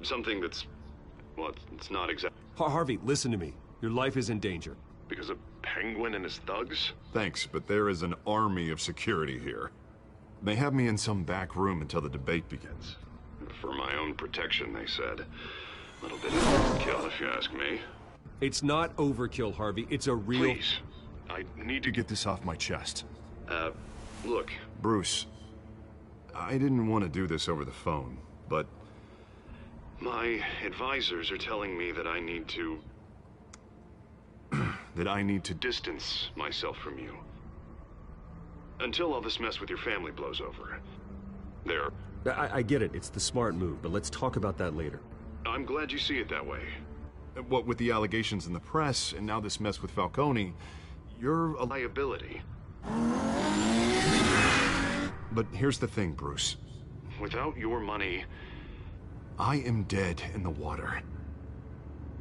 S3: Something that's... well, it's not exactly...
S7: Harvey, listen to me. Your life is in danger.
S3: Because of Penguin and his thugs?
S17: Thanks, but there is an army of security here. They have me in some back room until the debate begins.
S3: For my own protection, they said. A little bit of overkill, if you ask me.
S7: It's not overkill, Harvey. It's a real...
S3: Please. I need to
S17: get this off my chest.
S3: Look.
S17: Bruce, I didn't want to do this over the phone, but...
S3: my advisors are telling me that I need to...
S17: that I need to
S3: distance myself from you. Until all this mess with your family blows over. There.
S7: I get it. It's the smart move, but let's talk about that later.
S3: I'm glad you see it that way.
S17: What with the allegations in the press, and now this mess with Falcone, you're a
S3: liability.
S17: But here's the thing, Bruce.
S3: Without your money...
S17: I am dead in the water.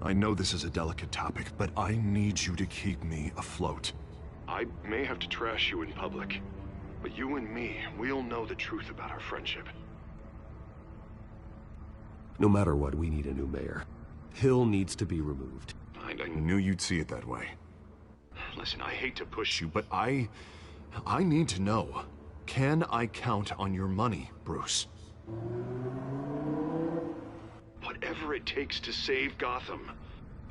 S17: I know this is a delicate topic, but I need you to keep me afloat.
S3: I may have to trash you in public, but you and me, we'll know the truth about our friendship.
S7: No matter what, we need a new mayor. Hill needs to be removed.
S17: I knew you'd see it that way.
S3: Listen, I hate to push you,
S17: but I need to know. Can I count on your money, Bruce?
S3: Whatever it takes to save Gotham.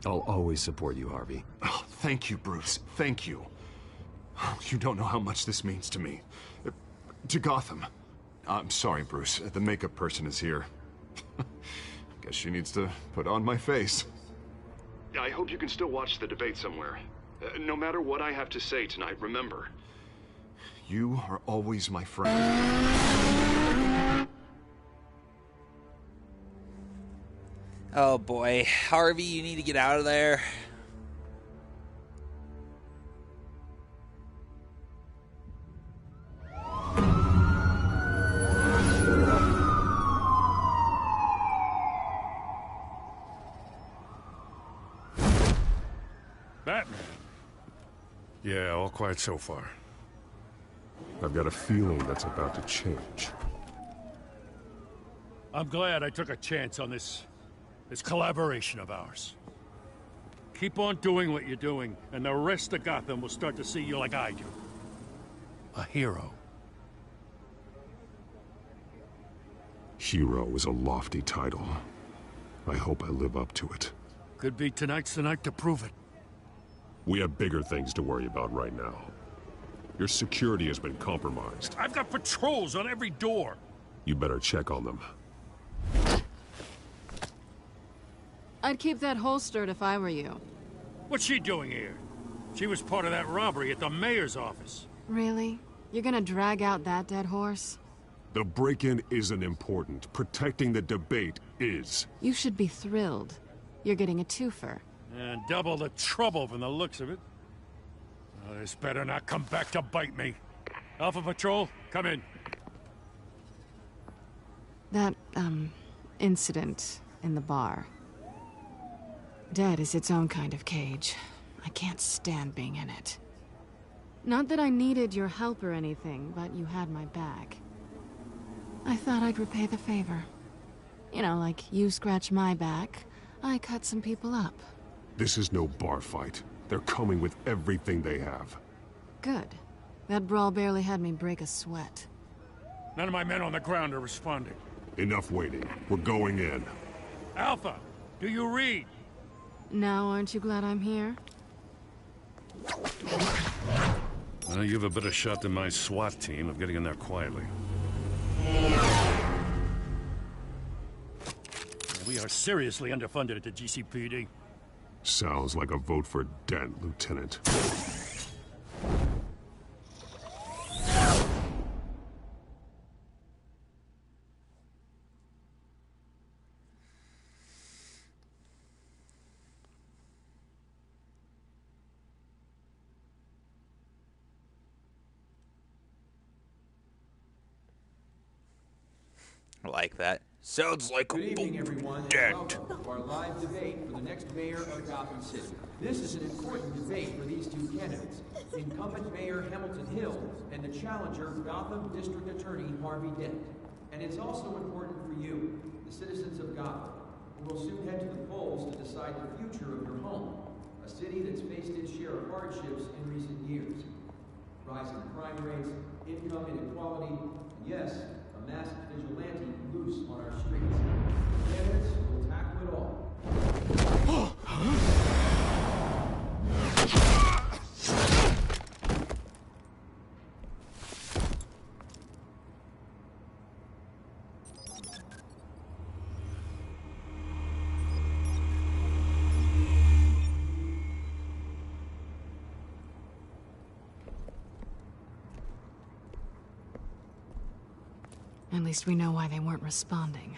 S7: I'll always support you, Harvey.
S17: Oh, thank you, Bruce. Thank you. You don't know how much this means to me. To Gotham. I'm sorry, Bruce. The makeup person is here. Guess she needs to put on my face.
S3: I hope you can still watch the debate somewhere. No matter what I have to say tonight, remember.
S17: You are always my friend.
S1: Oh boy. Harvey, you need to get out of there.
S5: Batman. Yeah, all quiet so far.
S9: I've got a feeling that's about to change.
S5: I'm glad I took a chance on this collaboration of ours. Keep on doing what you're doing, and the rest of Gotham will start to see you like I do. A hero.
S9: Hero is a lofty title. I hope I live up to it.
S5: Could be tonight's the night to prove it.
S9: We have bigger things to worry about right now. Your security has been compromised.
S5: I've got patrols on every door.
S9: You better check on them.
S19: I'd keep that holstered if I were you.
S5: What's she doing here? She was part of that robbery at the mayor's office.
S19: Really? You're gonna drag out that dead horse?
S9: The break-in isn't important. Protecting the debate is.
S19: You should be thrilled. You're getting a twofer.
S5: And double the trouble from the looks of it. Oh, this better not come back to bite me. Alpha Patrol, come in.
S19: That, incident in the bar. Dead is its own kind of cage. I can't stand being in it. Not that I needed your help or anything, but you had my back. I thought I'd repay the favor. You know, like you scratch my back, I cut some people up.
S9: This is no bar fight. They're coming with everything they have.
S19: Good. That brawl barely had me break a sweat.
S5: None of my men on the ground are responding.
S9: Enough waiting. We're going in.
S5: Alpha, do you read?
S19: Now, aren't you glad I'm here?
S5: Well, you have a better shot than my SWAT team of getting in there quietly. We are seriously underfunded at the GCPD.
S9: Sounds like a vote for Dent, Lieutenant.
S1: I like that. Sounds like
S21: Good
S1: a
S21: evening, everyone.
S1: Dent.
S21: Welcome to our live debate for the next mayor of Gotham City. This is an important debate for these two candidates, incumbent Mayor Hamilton Hill and the challenger, Gotham District Attorney Harvey Dent. And it's also important for you, the citizens of Gotham, who will soon head to the polls to decide the future of your home, a city that's faced its share of hardships in recent years. Rising crime rates, income inequality, and yes, a masked vigilante loose on our streets. Candidates will tackle it all.
S19: At least we know why they weren't responding.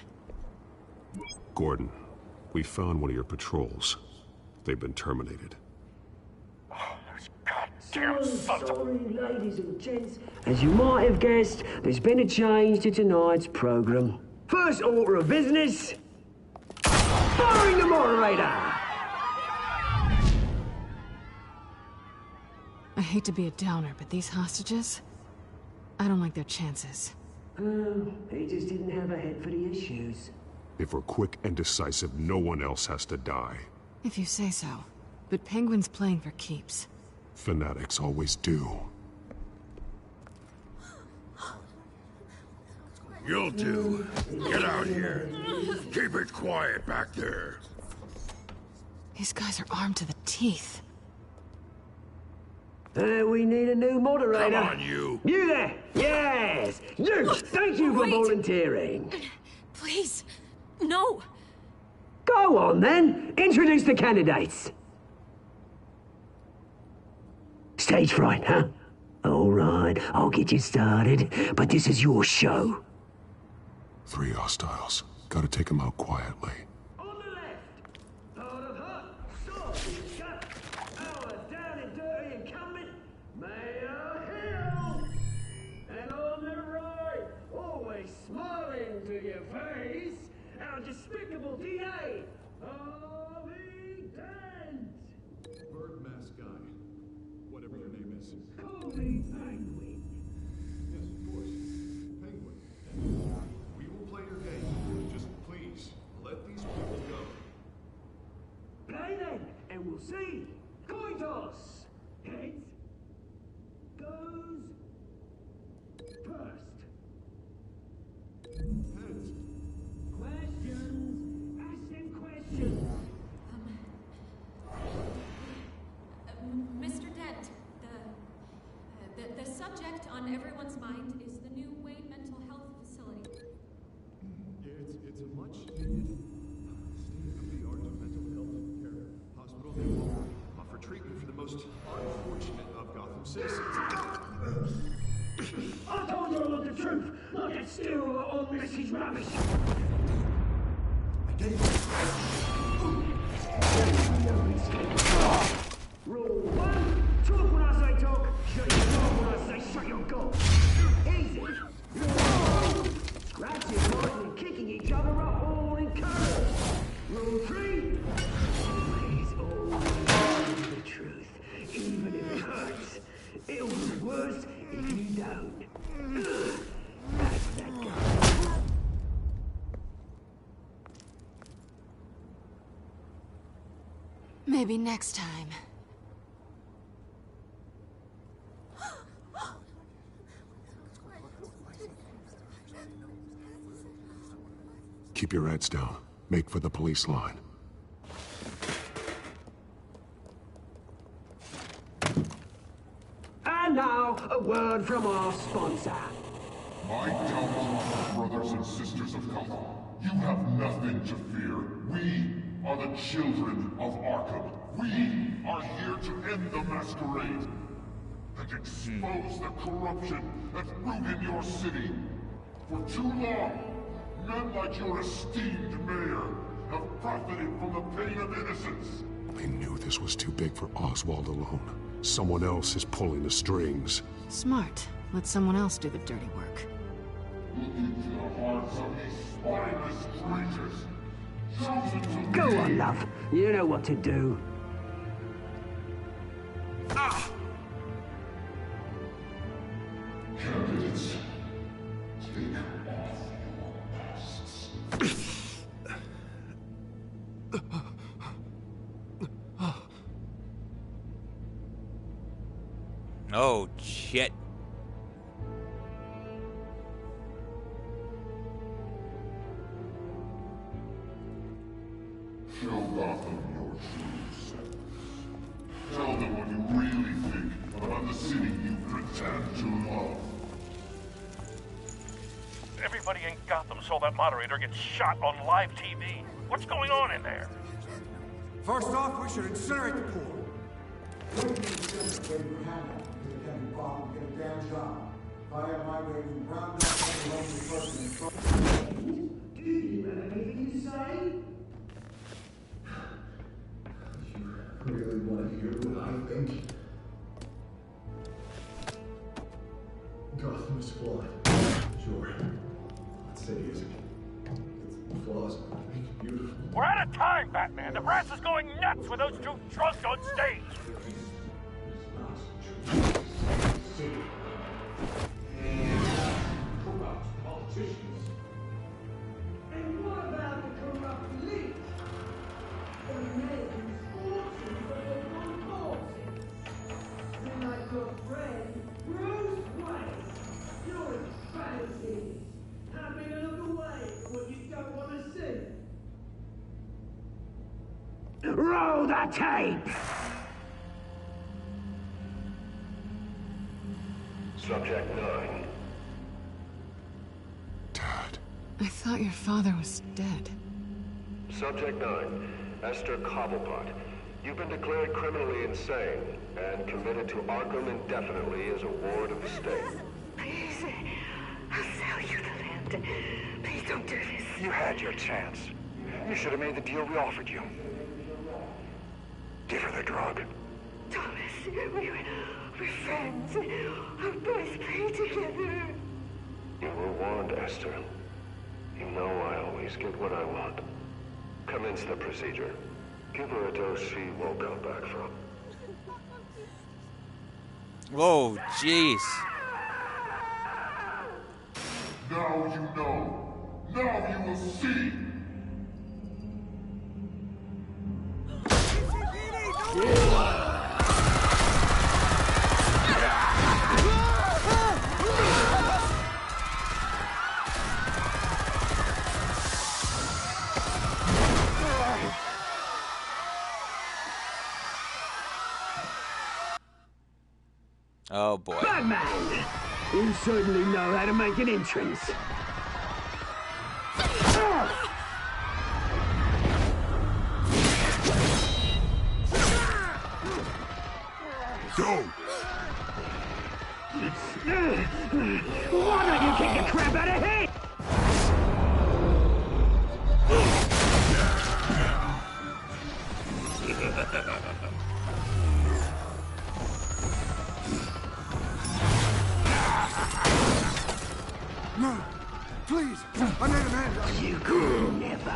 S9: Gordon, we found one of your patrols. They've been terminated.
S22: Sorry, ladies and gents. As you might have guessed, there's been a change to tonight's program. First order of business, firing the moderator!
S19: I hate to be a downer, but these hostages, I don't like their chances.
S22: He just didn't have a head for the issues.
S9: If we're quick and decisive, no one else has to die.
S19: If you say so. But Penguin's playing for keeps.
S9: Fanatics always do.
S12: You'll do. Get out here. Keep it quiet back there.
S19: These guys are armed to the teeth.
S22: We need a new moderator.
S12: Come on, you.
S22: You there! Yes! You! Thank you for volunteering.
S11: Please, no.
S22: Go on, then. Introduce the candidates. Stage fright, huh? All right, I'll get you started, but this is your show.
S9: 3 hostiles. Gotta take them out quietly.
S22: Smiling to your face, our despicable DA, Harvey Dent!
S3: Bird mask guy. Whatever your name is.
S22: Call me Penguin.
S4: on everyone's mind is the new Wayne Mental Health Facility.
S3: It's a much needed state-of-the-art mental health care hospital that will offer treatment for the most unfortunate of Gotham citizens.
S22: I told you all of the truth, not that steal all Mrs. Rubbish. I gave Rule 1, talk when I say talk, shut your mouth when I say shut your gob. Easy. Rule 2, scratching, biting and kicking each other are all encouraged. Rule 3, always tell the truth, even if it hurts. It'll be worse if you don't. That's that guy.
S19: Maybe next time.
S3: Keep your heads down. Make for the police line.
S22: And now, a word from our sponsor.
S6: My doubtful brothers and sisters of Gotham, you have nothing to fear. We are the children of Arkham. We are here to end the masquerade and expose the corruption that's rooted your city. For too long, men like your esteemed mayor have profited from the pain of innocence.
S3: They knew this was too big for Oswald alone. Someone else is pulling the strings.
S19: Smart. Let someone else do the dirty work.
S6: Look into the hearts of these spineless creatures. Chosen to
S22: Go on, love. You know what to do.
S6: Candidates, take off your masks.
S1: Oh, shit.
S6: Show Gotham your true selves. Tell them what you really think about the city you pretend to love.
S13: Everybody in Gotham saw that moderator get shot on live TV. What's going on in there?
S2: First off, we should incinerate the pool.
S22: Do you have anything to say?
S3: You really want to hear what I think? Gotham is flawed. Sure. Let's say it isn't. Its flaws make it beautiful.
S13: We're out of time, Batman. The brass is going nuts with those two drunks on stage.
S22: Corrupt politicians. And what about the corrupt elite? The men whose fortunes are their own policies. Then like your friend, Bruce Wayne. You're a travesty. Having a look away from what you don't want to see. Roll the tape!
S9: Subject 9.
S19: I thought your father was dead.
S9: Subject 9. Esther Cobblepot. You've been declared criminally insane and committed to Arkham indefinitely as a ward of the state.
S22: Please, I'll sell you the land. Please don't do this.
S23: You had your chance. You should have made the deal we offered you. Give her the drug.
S22: Thomas, we're friends. Our boys play together.
S9: You were warned, Esther. You know I always get what I want. Commence the procedure. Give her a dose she won't come back from.
S1: Whoa, jeez.
S6: Now you know. Now you will see.
S1: Oh boy.
S22: Batman! You certainly know how to make an entrance.
S6: Go!
S22: Why don't you kick the crap out of him?
S17: No, please, I made a man.
S22: You could never.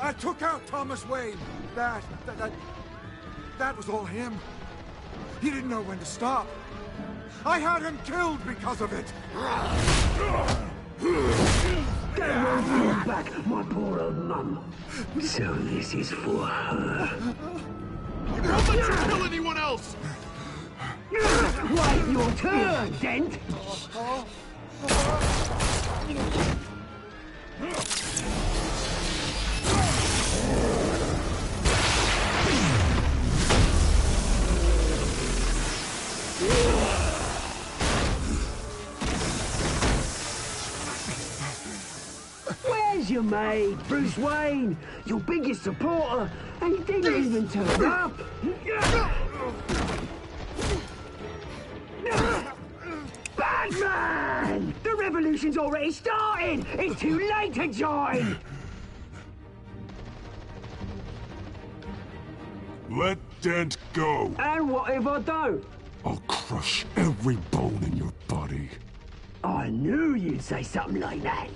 S17: I took out Thomas Wayne. That was all him. He didn't know when to stop. I had him killed because of it.
S22: That won't bring back my poor old mum. So this is for her.
S6: You won't let you kill anyone else!
S22: Wait your turn, Dent! Where's your mate, Bruce Wayne? Your biggest supporter, and he didn't even turn up. Batman! The revolution's already started! It's too late to join!
S6: Let Dent go!
S22: And what if I don't?
S6: I'll crush every bone in your body.
S22: I knew you'd say something like that.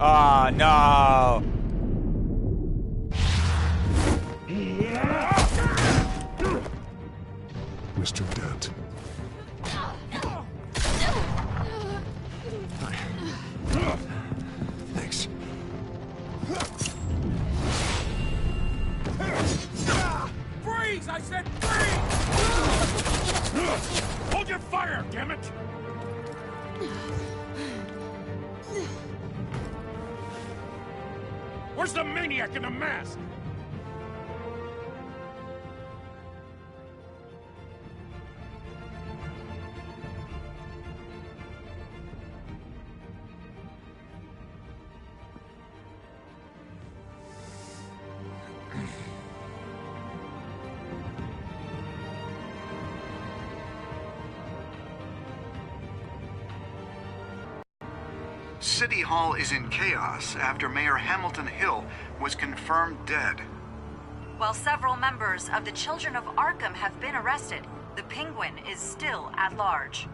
S1: Ah, no!
S6: Mr. Dent.
S3: Thanks.
S13: Freeze! I said freeze! Hold your fire, damn it! Where's the maniac in the mask?
S14: City Hall is in chaos after Mayor Hamilton Hill was confirmed dead.
S20: While several members of the Children of Arkham have been arrested, the Penguin is still at large.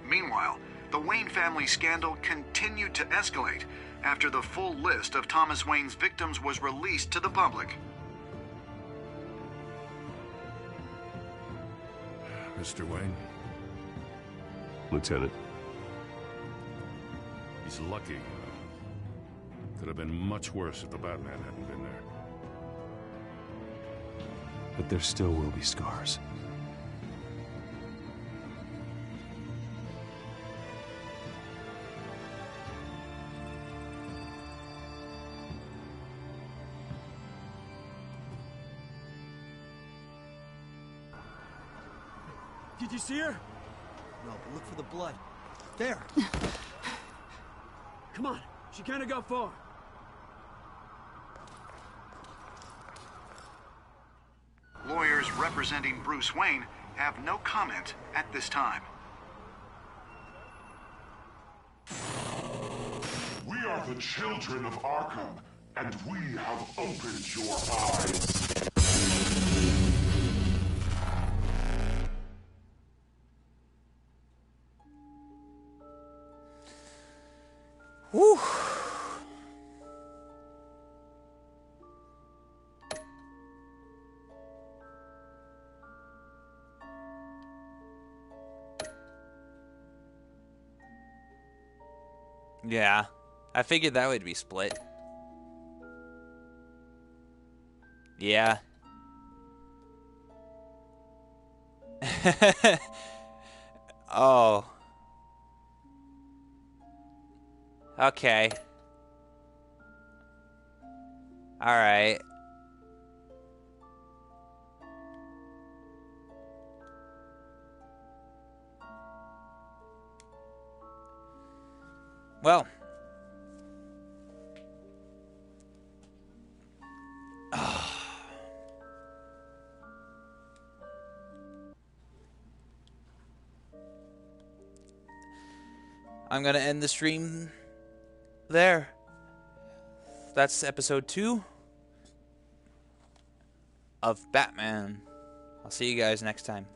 S14: Meanwhile, the Wayne family scandal continued to escalate after the full list of Thomas Wayne's victims was released to the public.
S5: Mr. Wayne?
S7: Lieutenant.
S5: He's lucky. Could have been much worse if the Batman hadn't been there.
S7: But there still will be scars.
S2: Did you see her? No, but look for the blood. There. Come on. She can't have got far.
S14: Lawyers representing Bruce Wayne have no comment at this time.
S6: We are the children of Arkham, and we have opened your eyes.
S1: Whew. Yeah, I figured that would be split. Yeah. Oh. Okay. Alright. Well. I'm gonna end the stream there. That's episode 2 of Batman. I'll see you guys next time.